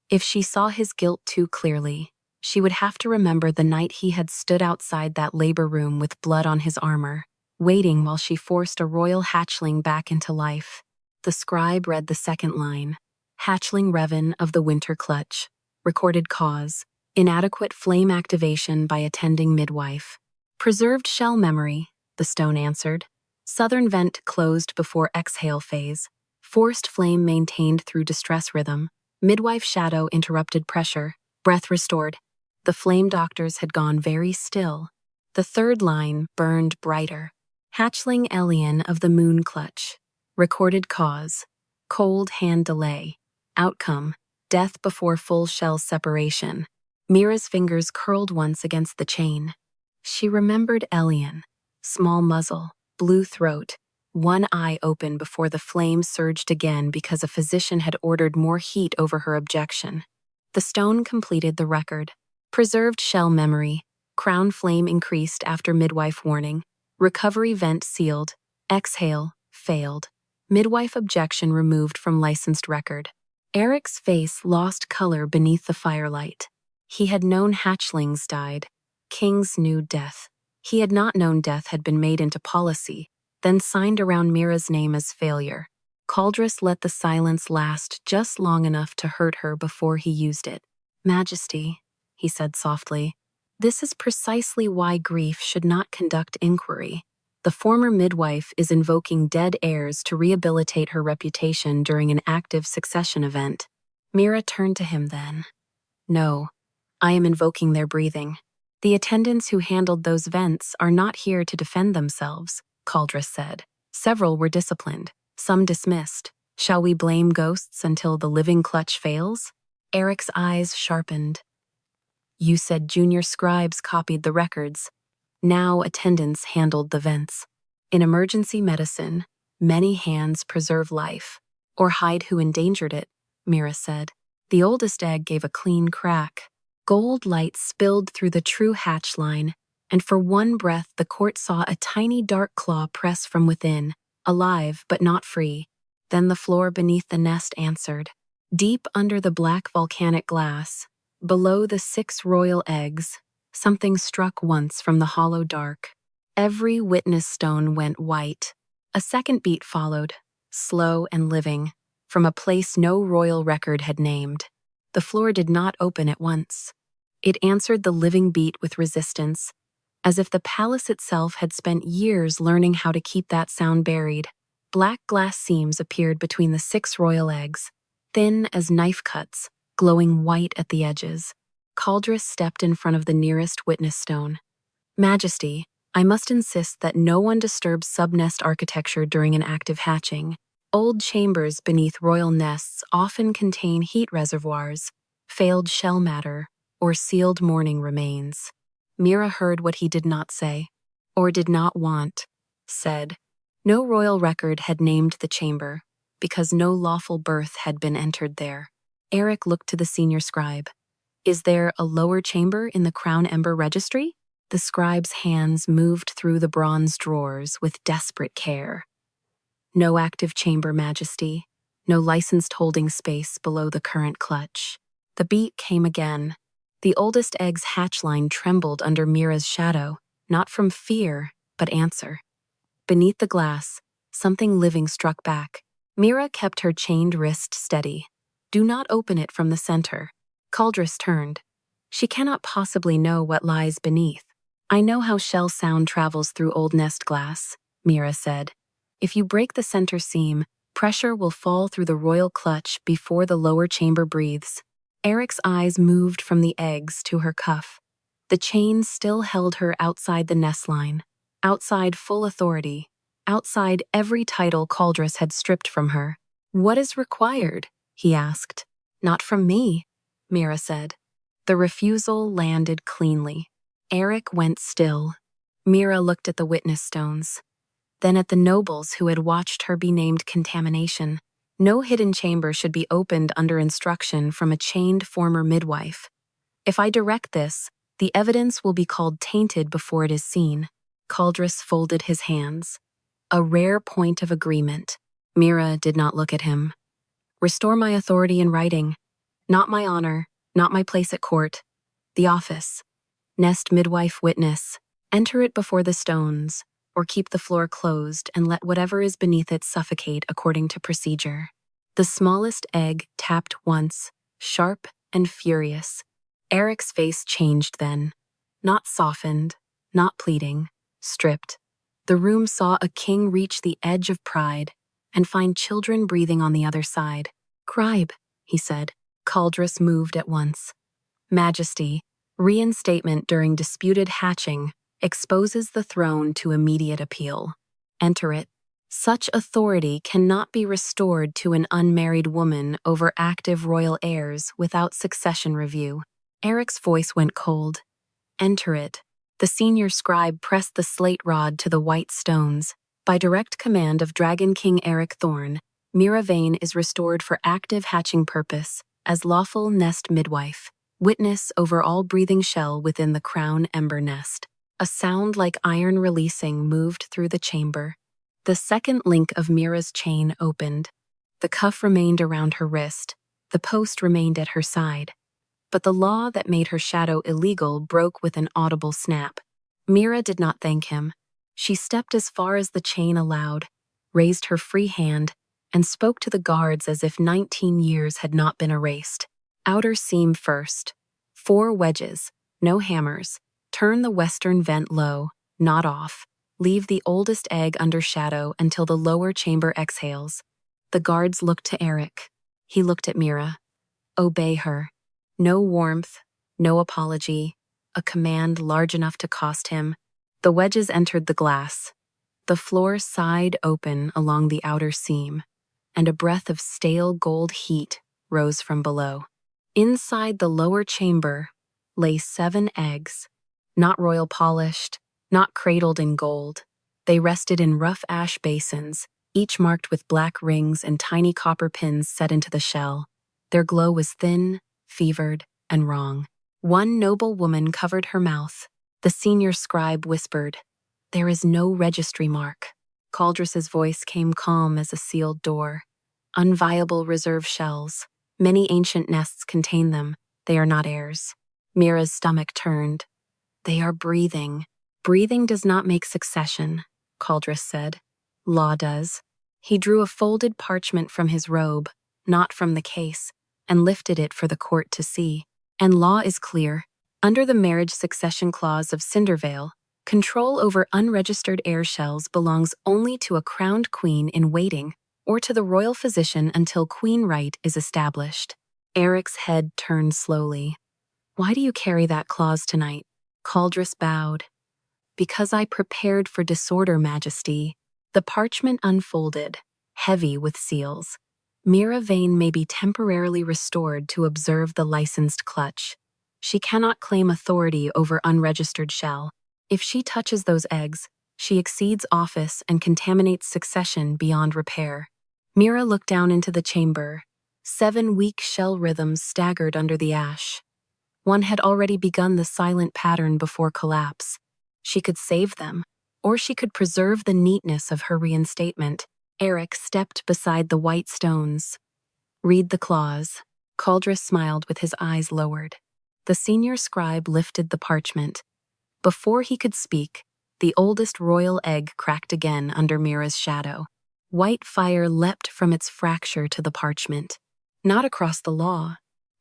If she saw his guilt too clearly, she would have to remember the night he had stood outside that labor room with blood on his armor, waiting while she forced a royal hatchling back into life. The scribe read the second line. Hatchling Revan of the Winter Clutch. Recorded cause. Inadequate flame activation by attending midwife. Preserved shell memory, the stone answered. Southern vent closed before exhale phase. Forced flame maintained through distress rhythm. Midwife shadow interrupted pressure. Breath restored. The flame doctors had gone very still. The third line burned brighter. Hatchling Elian of the Moon Clutch. Recorded cause. Cold hand delay. Outcome. Death before full shell separation. Mira's fingers curled once against the chain. She remembered Elian. Small muzzle. Blue throat, one eye open before the flame surged again because a physician had ordered more heat over her objection. The stone completed the record. Preserved shell memory. Crown flame increased after midwife warning. Recovery vent sealed. Exhale, failed. Midwife objection removed from licensed record. Eric's face lost color beneath the firelight. He had known hatchlings died. Kings knew death. He had not known death had been made into policy, then signed around Mira's name as failure. Caldrus let the silence last just long enough to hurt her before he used it. "Majesty," he said softly, "this is precisely why grief should not conduct inquiry. The former midwife is invoking dead heirs to rehabilitate her reputation during an active succession event." Mira turned to him then. "No, I am invoking their breathing. The attendants who handled those vents are not here to defend themselves," Caldrus said. "Several were disciplined, some dismissed. Shall we blame ghosts until the living clutch fails?" Eric's eyes sharpened. "You said junior scribes copied the records. Now attendants handled the vents. In emergency medicine, many hands preserve life, or hide who endangered it," Mira said. The oldest egg gave a clean crack. Gold light spilled through the true hatch line, and for one breath the court saw a tiny dark claw press from within, alive but not free. Then the floor beneath the nest answered. Deep under the black volcanic glass, below the 6 royal eggs, something struck once from the hollow dark. Every witness stone went white. A second beat followed, slow and living, from a place no royal record had named. The floor did not open at once. It answered the living beat with resistance, as if the palace itself had spent years learning how to keep that sound buried. Black glass seams appeared between the 6 royal eggs, thin as knife cuts, glowing white at the edges. Caldrus stepped in front of the nearest witness stone. "Majesty, I must insist that no one disturbs subnest architecture during an active hatching. Old chambers beneath royal nests often contain heat reservoirs, failed shell matter, or sealed mourning remains." Mira heard what he did not say, or did not want, said. No royal record had named the chamber, because no lawful birth had been entered there. Eric looked to the senior scribe. "Is there a lower chamber in the Crown Ember Registry?" The scribe's hands moved through the bronze drawers with desperate care. "No active chamber, Majesty. no licensed holding space below the current clutch. The beat came again. The oldest egg's hatch line trembled under Mira's shadow, not from fear, but answer. Beneath the glass, something living struck back. Mira kept her chained wrist steady. Do not open it from the center. Caldress turned. She cannot possibly know what lies beneath. I know how shell sound travels through old nest glass, Mira said. If you break the center seam, pressure will fall through the royal clutch before the lower chamber breathes. Eric's eyes moved from the eggs to her cuff. The chain still held her outside the nest line, outside full authority, outside every title Caldress had stripped from her. What is required? He asked. Not from me, Mira said. The refusal landed cleanly. Eric went still. Mira looked at the witness stones, then at the nobles who had watched her be named contamination. No hidden chamber should be opened under instruction from a chained former midwife. If I direct this, the evidence will be called tainted before it is seen. Caldress folded his hands. A rare point of agreement. Mira did not look at him. Restore my authority in writing. Not my honor, not my place at court. The office. Nest midwife witness. Enter it before the stones, or keep the floor closed and let whatever is beneath it suffocate according to procedure. The smallest egg tapped once, sharp and furious. Eric's face changed then. Not softened, not pleading, stripped. The room saw a king reach the edge of pride and find children breathing on the other side. Cribe, he said. Caldress moved at once. Majesty, reinstatement during disputed hatching, exposes the throne to immediate appeal. Enter it. Such authority cannot be restored to an unmarried woman over active royal heirs without succession review. Eric's voice went cold. Enter it. The senior scribe pressed the slate rod to the white stones. By direct command of Dragon King Eric Thorne, Mira Vane is restored for active hatching purpose as lawful nest midwife, witness over all breathing shell within the crown ember nest. A sound like iron releasing moved through the chamber. The second link of Mira's chain opened. The cuff remained around her wrist. The post remained at her side. But the law that made her shadow illegal broke with an audible snap. Mira did not thank him. She stepped as far as the chain allowed, raised her free hand, and spoke to the guards as if 19 years had not been erased. Outer seam first. 4 wedges, no hammers. Turn the western vent low, not off. Leave the oldest egg under shadow until the lower chamber exhales. The guards looked to Eric. He looked at Mira. Obey her. No warmth, no apology. A command large enough to cost him. The wedges entered the glass. The floor sighed open along the outer seam, and a breath of stale gold heat rose from below. Inside the lower chamber lay 7 eggs. Not royal polished, not cradled in gold. They rested in rough ash basins, each marked with black rings and tiny copper pins set into the shell. Their glow was thin, fevered, and wrong. One noble woman covered her mouth. The senior scribe whispered, "There is no registry mark." Caldress's voice came calm as a sealed door. "Unviable reserve shells. Many ancient nests contain them. They are not heirs." Mira's stomach turned. "They are breathing." "Breathing does not make succession," Caldress said. "Law does." He drew a folded parchment from his robe, not from the case, and lifted it for the court to see. And law is clear. Under the marriage succession clause of Cindervale, control over unregistered heir shells belongs only to a crowned queen in waiting or to the royal physician until queen right is established. Eric's head turned slowly. "Why do you carry that clause tonight?" Caldress bowed. "Because I prepared for disorder, Majesty." The parchment unfolded, heavy with seals. Mira Vane may be temporarily restored to observe the licensed clutch. She cannot claim authority over unregistered shell. If she touches those eggs, she exceeds office and contaminates succession beyond repair. Mira looked down into the chamber. 7 weak shell rhythms staggered under the ash. One had already begun the silent pattern before collapse. She could save them, or she could preserve the neatness of her reinstatement. Eric stepped beside the white stones. "Read the clause." Caldress smiled with his eyes lowered. The senior scribe lifted the parchment. Before he could speak, the oldest royal egg cracked again under Mira's shadow. White fire leapt from its fracture to the parchment. Not across the law,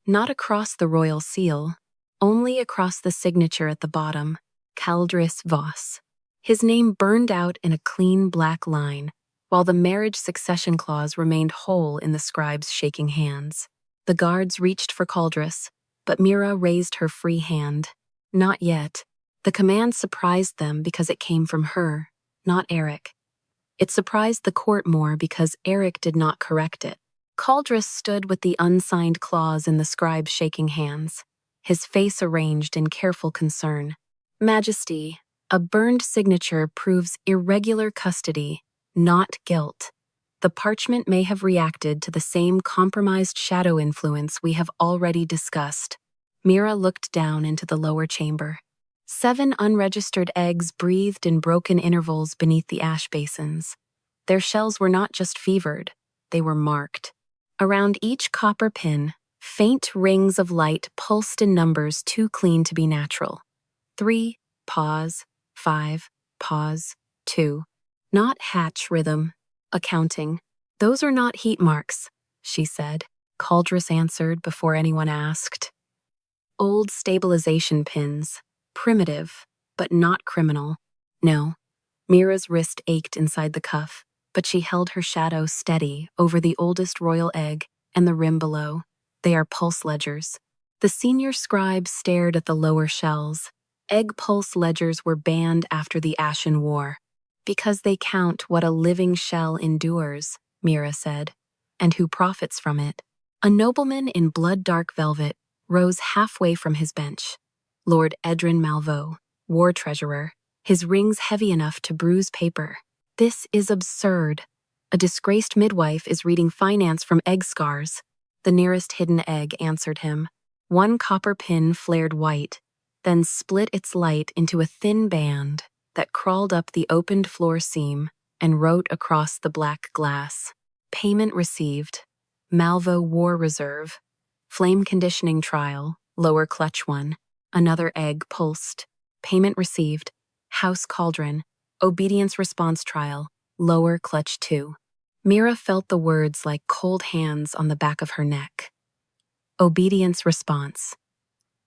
not across the royal seal, only across the signature at the bottom, Caldress Voss. His name burned out in a clean black line, while the marriage succession clause remained whole in the scribe's shaking hands. The guards reached for Caldress, but Mira raised her free hand. Not yet. The command surprised them because it came from her, not Eric. It surprised the court more because Eric did not correct it. Caldress stood with the unsigned clause in the scribe's shaking hands, his face arranged in careful concern. "Majesty, a burned signature proves irregular custody, not guilt. The parchment may have reacted to the same compromised shadow influence we have already discussed." Mira looked down into the lower chamber. 7 unregistered eggs breathed in broken intervals beneath the ash basins. Their shells were not just fevered, they were marked. Around each copper pin, faint rings of light pulsed in numbers too clean to be natural. 3, pause, 5, pause, 2. Not hatch rhythm, accounting. "Those are not heat marks," she said. Caldress answered before anyone asked. "Old stabilization pins. Primitive, but not criminal." No. Mira's wrist ached inside the cuff, but she held her shadow steady over the oldest royal egg and the rim below. "They are pulse ledgers." The senior scribe stared at the lower shells. Egg pulse ledgers were banned after the Ashen War. "Because they count what a living shell endures," Mira said, "and who profits from it." A nobleman in blood-dark velvet rose halfway from his bench. Lord Edrin Malveaux, war treasurer, his rings heavy enough to bruise paper. "This is absurd. A disgraced midwife is reading finance from egg scars." The nearest hidden egg answered him. One copper pin flared white, then split its light into a thin band that crawled up the opened floor seam and wrote across the black glass. "Payment received. Malveaux War Reserve. Flame conditioning trial, lower clutch 1. Another egg pulsed. Payment received. House Cauldron. Obedience response trial, lower clutch 2. Mira felt the words like cold hands on the back of her neck. Obedience response.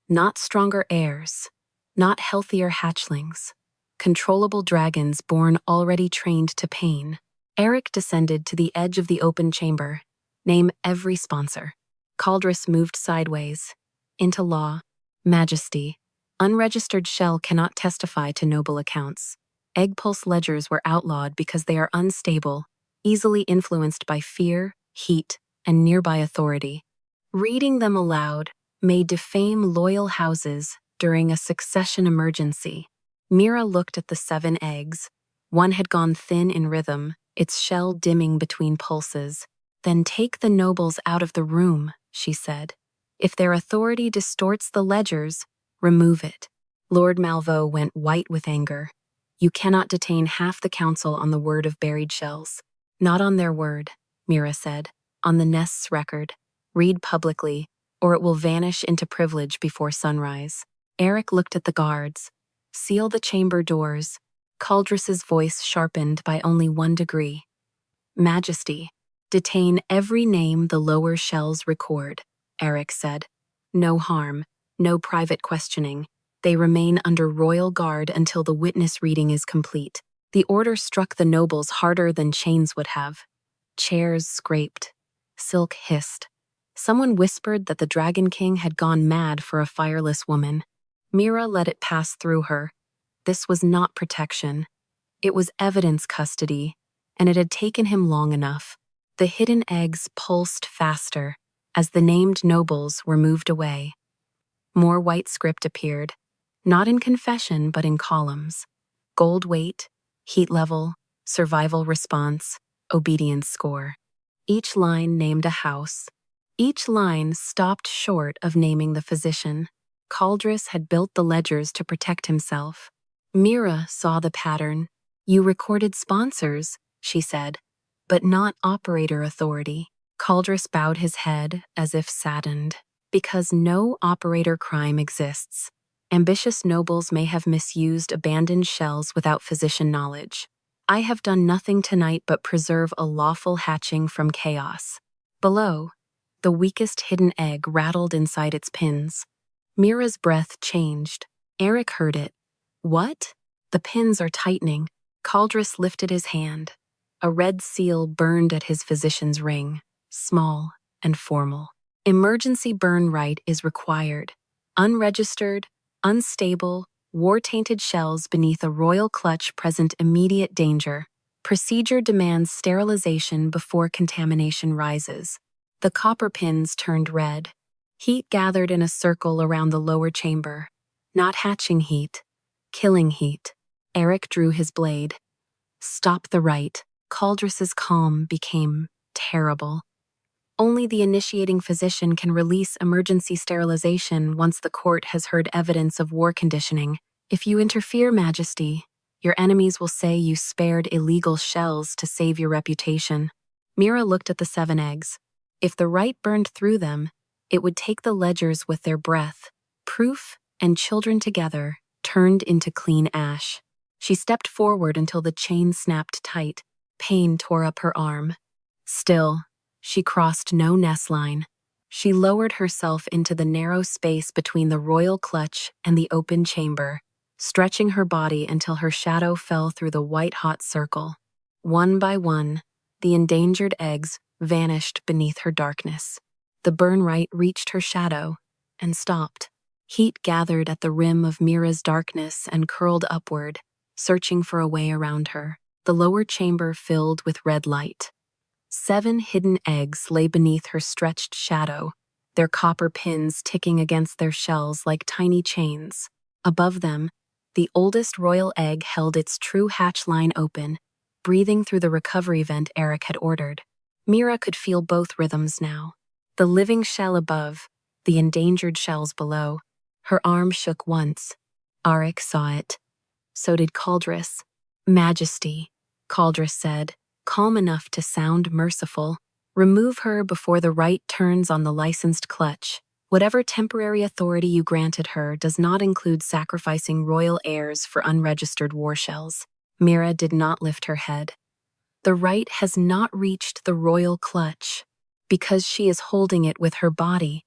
Not stronger heirs. Not healthier hatchlings. Controllable dragons born already trained to pain. Eric descended to the edge of the open chamber. Name every sponsor. Caldress moved sideways. Into law. Majesty. Unregistered shell cannot testify to noble accounts. Egg pulse ledgers were outlawed because they are unstable, easily influenced by fear, heat, and nearby authority. Reading them aloud may defame loyal houses during a succession emergency. Mira looked at the 7 eggs. One had gone thin in rhythm, its shell dimming between pulses. "Then take the nobles out of the room," she said. "If their authority distorts the ledgers, remove it." Lord Malveaux went white with anger. "You cannot detain half the council on the word of buried shells." "Not on their word," Mira said. "On the nest's record. Read publicly, or it will vanish into privilege before sunrise." Eric looked at the guards. "Seal the chamber doors." Caldress's voice sharpened by only 1 degree. "Majesty, detain every name the lower shells record," Eric said. "No harm, no private questioning. They remain under royal guard until the witness reading is complete." The order struck the nobles harder than chains would have. Chairs scraped. Silk hissed. Someone whispered that the Dragon King had gone mad for a fireless woman. Mira let it pass through her. This was not protection. It was evidence custody, and it had taken him long enough. The hidden eggs pulsed faster as the named nobles were moved away. More white script appeared, not in confession but in columns. Gold weight, heat level, survival response, obedience score. Each line named a house. Each line stopped short of naming the physician. Caldress had built the ledgers to protect himself. Mira saw the pattern. "You recorded sponsors," she said. but not operator authority. Caldress bowed his head as if saddened. Because no operator crime exists. Ambitious nobles may have misused abandoned shells without physician knowledge. I have done nothing tonight but preserve a lawful hatching from chaos. Below, the weakest hidden egg rattled inside its pins. Mira's breath changed. Eric heard it. What? The pins are tightening. Caldress lifted his hand. A red seal burned at his physician's ring, small and formal. Emergency burn right is required. Unregistered, unstable, war-tainted shells beneath a royal clutch present immediate danger. Procedure demands sterilization before contamination rises. The copper pins turned red. Heat gathered in a circle around the lower chamber. Not hatching heat, killing heat. Eric drew his blade. Stop the right. Caldress's calm became terrible. Only the initiating physician can release emergency sterilization once the court has heard evidence of war conditioning. If you interfere, Majesty, your enemies will say you spared illegal shells to save your reputation. Mira looked at the 7 eggs. If the right burned through them, it would take the ledgers with their breath. Proof and children together turned into clean ash. She stepped forward until the chain snapped tight. Pain tore up her arm. Still, she crossed no nest line. She lowered herself into the narrow space between the royal clutch and the open chamber, stretching her body until her shadow fell through the white-hot circle. One by one, the endangered eggs vanished beneath her darkness. The burn right reached her shadow and stopped. Heat gathered at the rim of Mira's darkness and curled upward, searching for a way around her. The lower chamber filled with red light. 7 hidden eggs lay beneath her stretched shadow, their copper pins ticking against their shells like tiny chains. Above them, the oldest royal egg held its true hatch line open, breathing through the recovery vent Eric had ordered. Mira could feel both rhythms now. The living shell above, the endangered shells below. Her arm shook once. Eric saw it. So did Caldress. Majesty, Caldress said, calm enough to sound merciful. Remove her before the right turns on the licensed clutch. Whatever temporary authority you granted her does not include sacrificing royal heirs for unregistered war shells. Mira did not lift her head. The right has not reached the royal clutch because she is holding it with her body,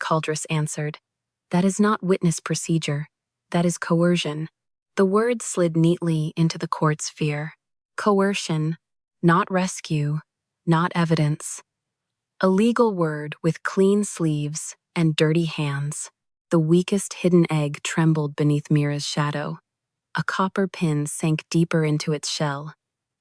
Caldress answered. That is not witness procedure. That is coercion. The word slid neatly into the court's fear. Coercion, not rescue, not evidence. A legal word with clean sleeves and dirty hands. The weakest hidden egg trembled beneath Mira's shadow. A copper pin sank deeper into its shell.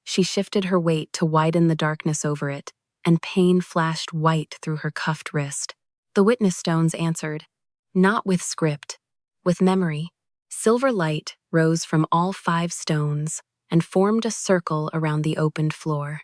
She shifted her weight to widen the darkness over it, and pain flashed white through her cuffed wrist. The witness stones answered, not with script, with memory. Silver light rose from all 5 stones and formed a circle around the opened floor.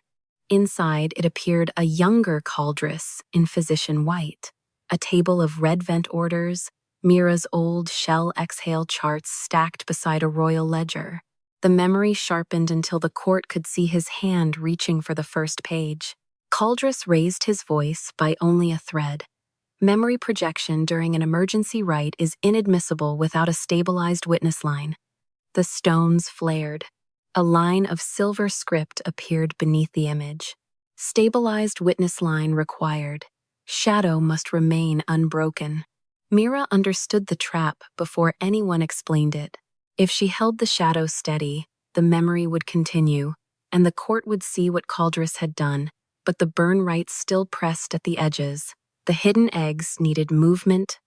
Inside, it appeared a younger Caldress in physician white. A table of red vent orders, Mira's old shell exhale charts stacked beside a royal ledger. The memory sharpened until the court could see his hand reaching for the first page. Caldress raised his voice by only a thread. Memory projection during an emergency rite is inadmissible without a stabilized witness line. The stones flared. A line of silver script appeared beneath the image. Stabilized witness line required. Shadow must remain unbroken. Mira understood the trap before anyone explained it. If she held the shadow steady, the memory would continue, and the court would see what Caldress had done, but the burn right still pressed at the edges. The hidden eggs needed movement,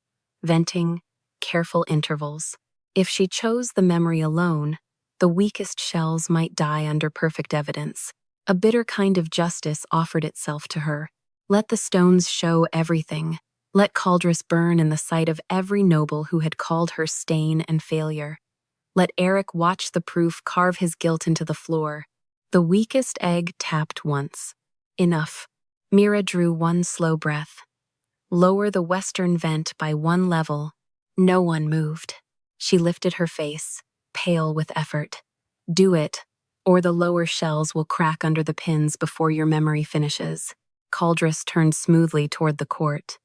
venting, careful intervals. If she chose the memory alone, the weakest shells might die under perfect evidence. A bitter kind of justice offered itself to her. Let the stones show everything. Let Caldress burn in the sight of every noble who had called her stain and failure. Let Eric watch the proof carve his guilt into the floor. The weakest egg tapped once. Enough. Mira drew one slow breath. Lower the western vent by 1 level. No one moved. She lifted her face, pale with effort. Do it, or the lower shells will crack under the pins before your memory finishes. Caldress turned smoothly toward the court.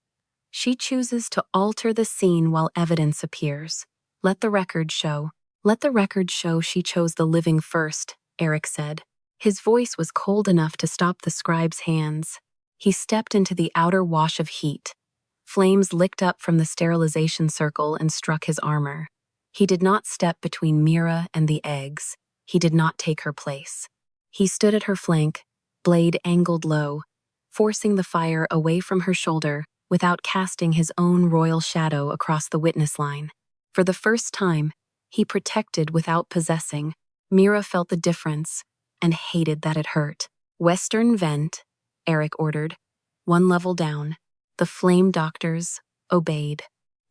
She chooses to alter the scene while evidence appears. Let the record show. Let the record show she chose the living first, Eric said. His voice was cold enough to stop the scribe's hands. He stepped into the outer wash of heat. Flames licked up from the sterilization circle and struck his armor. He did not step between Mira and the eggs. He did not take her place. He stood at her flank, blade angled low, forcing the fire away from her shoulder without casting his own royal shadow across the witness line. For the first time, he protected without possessing. Mira felt the difference and hated that it hurt. Western vent, Eric ordered. One level down. The flame doctors obeyed.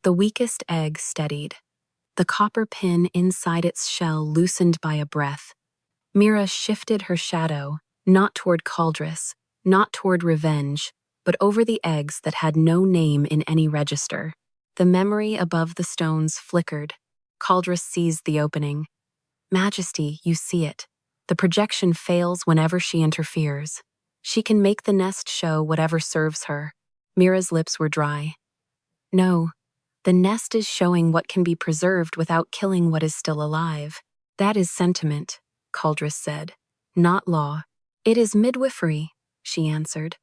The weakest egg steadied. The copper pin inside its shell loosened by a breath. Mira shifted her shadow, not toward Caldress, not toward revenge, but over the eggs that had no name in any register. The memory above the stones flickered. Caldress seized the opening. Majesty, you see it. The projection fails whenever she interferes. She can make the nest show whatever serves her. Mira's lips were dry. No, the nest is showing what can be preserved without killing what is still alive. That is sentiment, Caldress said, not law. It is midwifery, she answered.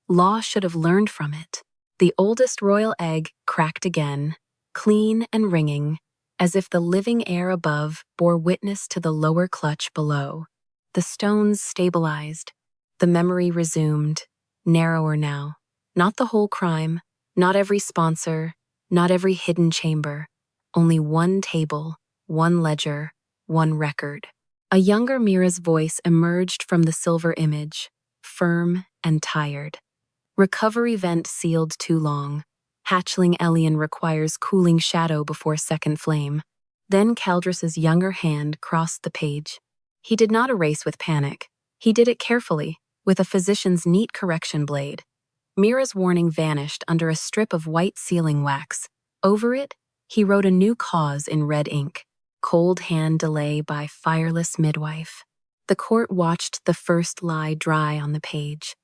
Law should have learned from it. The oldest royal egg cracked again, clean and ringing, as if the living air above bore witness to the lower clutch below. The stones stabilized. The memory resumed, narrower now. Not the whole crime, not every sponsor, not every hidden chamber. Only one table, one ledger, one record. A younger Mira's voice emerged from the silver image, firm and tired. Recovery vent sealed too long. Hatchling Elian requires cooling shadow before second flame. Then Caldress's younger hand crossed the page. He did not erase with panic. He did it carefully, with a physician's neat correction blade. Mira's warning vanished under a strip of white sealing wax. Over it, he wrote a new cause in red ink. Cold hand delay by Fireless Midwife. The court watched the first lie dry on the page.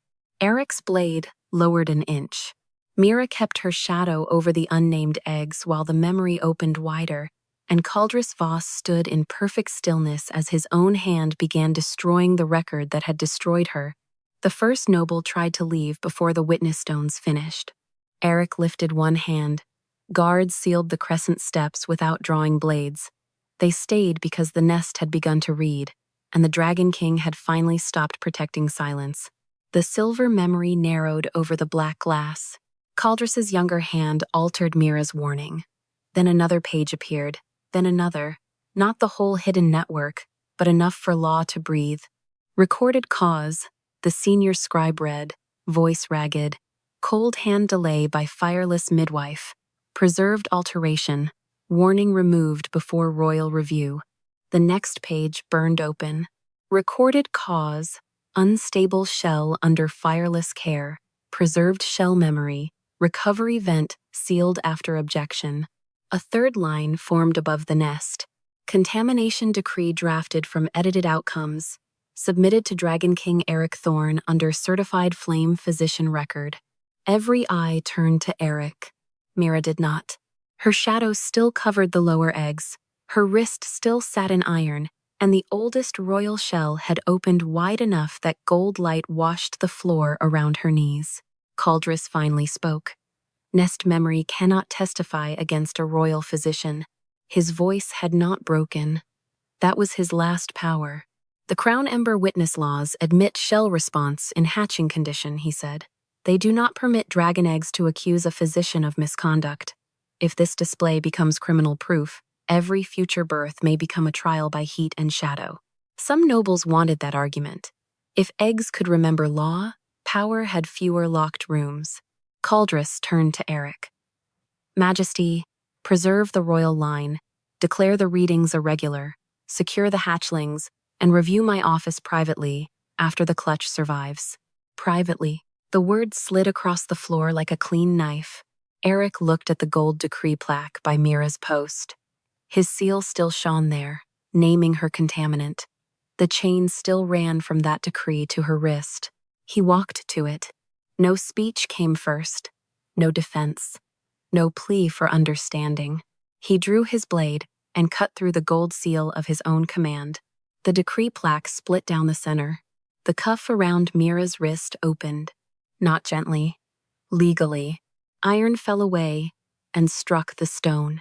Eric's blade lowered an inch. Mira kept her shadow over the unnamed eggs while the memory opened wider, and Caldress Voss stood in perfect stillness as his own hand began destroying the record that had destroyed her. The first noble tried to leave before the witness stones finished. Eric lifted one hand. Guards sealed the crescent steps without drawing blades. They stayed because the nest had begun to read, and the Dragon King had finally stopped protecting silence. The silver memory narrowed over the black glass. Caldress's younger hand altered Mira's warning. Then another page appeared, then another. Not the whole hidden network, but enough for law to breathe. Recorded cause, the senior scribe read, voice ragged. Cold hand delay by Fireless Midwife. Preserved alteration. Warning removed before royal review. The next page burned open. Recorded cause. Unstable shell under fireless care. Preserved shell memory. Recovery vent sealed after objection. A third line formed above the nest. Contamination decree drafted from edited outcomes. Submitted to Dragon King Eric Thorne under certified flame physician record. Every eye turned to Eric. Mira did not. Her shadow still covered the lower eggs. Her wrist still sat in iron, and the oldest royal shell had opened wide enough that gold light washed the floor around her knees. Caldress finally spoke. Nest memory cannot testify against a royal physician. His voice had not broken. That was his last power. The Crown Ember witness laws admit shell response in hatching condition, he said. They do not permit dragon eggs to accuse a physician of misconduct. If this display becomes criminal proof, every future birth may become a trial by heat and shadow. Some nobles wanted that argument. If eggs could remember law, power had fewer locked rooms. Caldress turned to Eric. Majesty, preserve the royal line, declare the readings irregular, secure the hatchlings, and review my office privately after the clutch survives. Privately. The word slid across the floor like a clean knife. Eric looked at the gold decree plaque by Mira's post. His seal still shone there, naming her contaminant. The chain still ran from that decree to her wrist. He walked to it. No speech came first. No defense. No plea for understanding. He drew his blade and cut through the gold seal of his own command. The decree plaque split down the center. The cuff around Mira's wrist opened. Not gently. Legally. Iron fell away and struck the stone.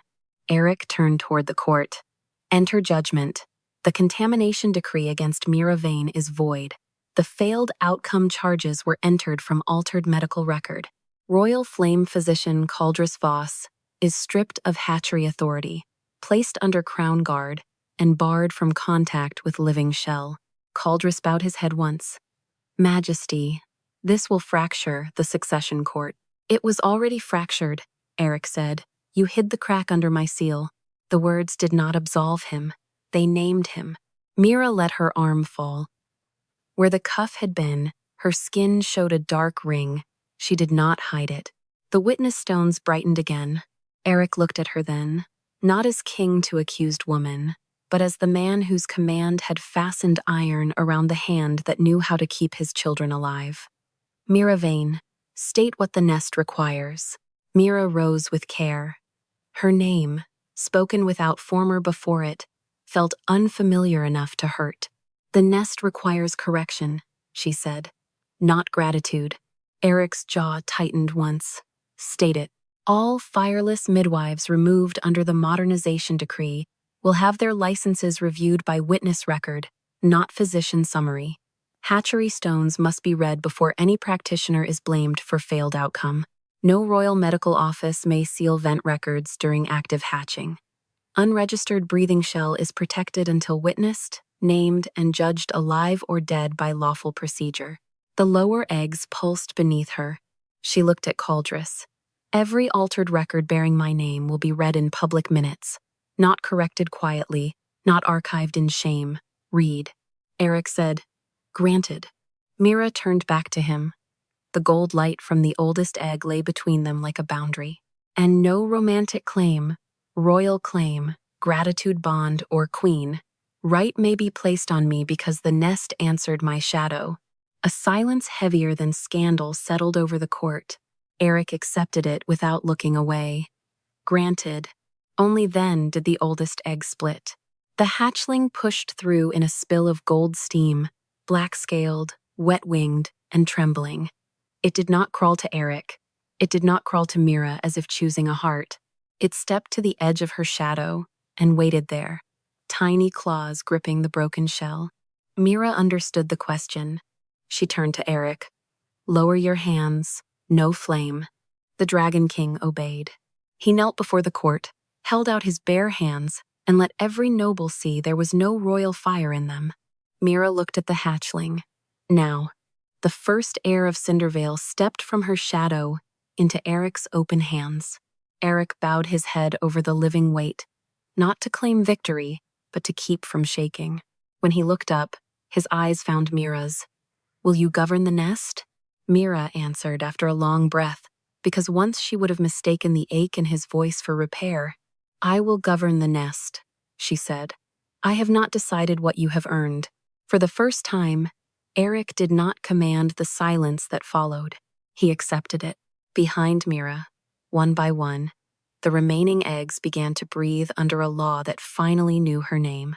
Eric turned toward the court. Enter judgment. The contamination decree against Mira Vane is void. The failed outcome charges were entered from altered medical record. Royal Flame Physician Caldris Voss is stripped of hatchery authority, placed under crown guard, and barred from contact with living shell. Caldris bowed his head once. Majesty, this will fracture the succession court. It was already fractured, Eric said. You hid the crack under my seal. The words did not absolve him. They named him. Mira let her arm fall. Where the cuff had been, her skin showed a dark ring. She did not hide it. The witness stones brightened again. Eric looked at her then, not as king to accused woman, but as the man whose command had fastened iron around the hand that knew how to keep his children alive. Mira Vane, state what the nest requires. Mira rose with care. Her name, spoken without former before it, felt unfamiliar enough to hurt. The nest requires correction, she said. Not gratitude. Eric's jaw tightened once. State it. All fireless midwives removed under the modernization decree will have their licenses reviewed by witness record, not physician summary. Hatchery stones must be read before any practitioner is blamed for failed outcome. No royal medical office may seal vent records during active hatching. Unregistered breathing shell is protected until witnessed, named, and judged alive or dead by lawful procedure. The lower eggs pulsed beneath her. She looked at Caldris. Every altered record bearing my name will be read in public minutes, not corrected quietly, not archived in shame. Read. Eric said, Granted. Mira turned back to him. The gold light from the oldest egg lay between them like a boundary. And no romantic claim, royal claim, gratitude bond, or queen, right may be placed on me because the nest answered my shadow. A silence heavier than scandal settled over the court. Eric accepted it without looking away. Granted. Only then did the oldest egg split. The hatchling pushed through in a spill of gold steam, black-scaled, wet-winged, and trembling. It did not crawl to Eric. It did not crawl to Mira as if choosing a heart. It stepped to the edge of her shadow and waited there, tiny claws gripping the broken shell. Mira understood the question. She turned to Eric. Lower your hands. No flame. The Dragon King obeyed. He knelt before the court, held out his bare hands, and let every noble see there was no royal fire in them. Mira looked at the hatchling. Now, the first heir of Cindervale stepped from her shadow into Eric's open hands. Eric bowed his head over the living weight, not to claim victory, but to keep from shaking. When he looked up, his eyes found Mira's. Will you govern the nest? Mira answered after a long breath, because once she would have mistaken the ache in his voice for repair. I will govern the nest, she said. I have not decided what you have earned. For the first time, Eric did not command the silence that followed. He accepted it. Behind Mira, one by one, the remaining eggs began to breathe under a law that finally knew her name.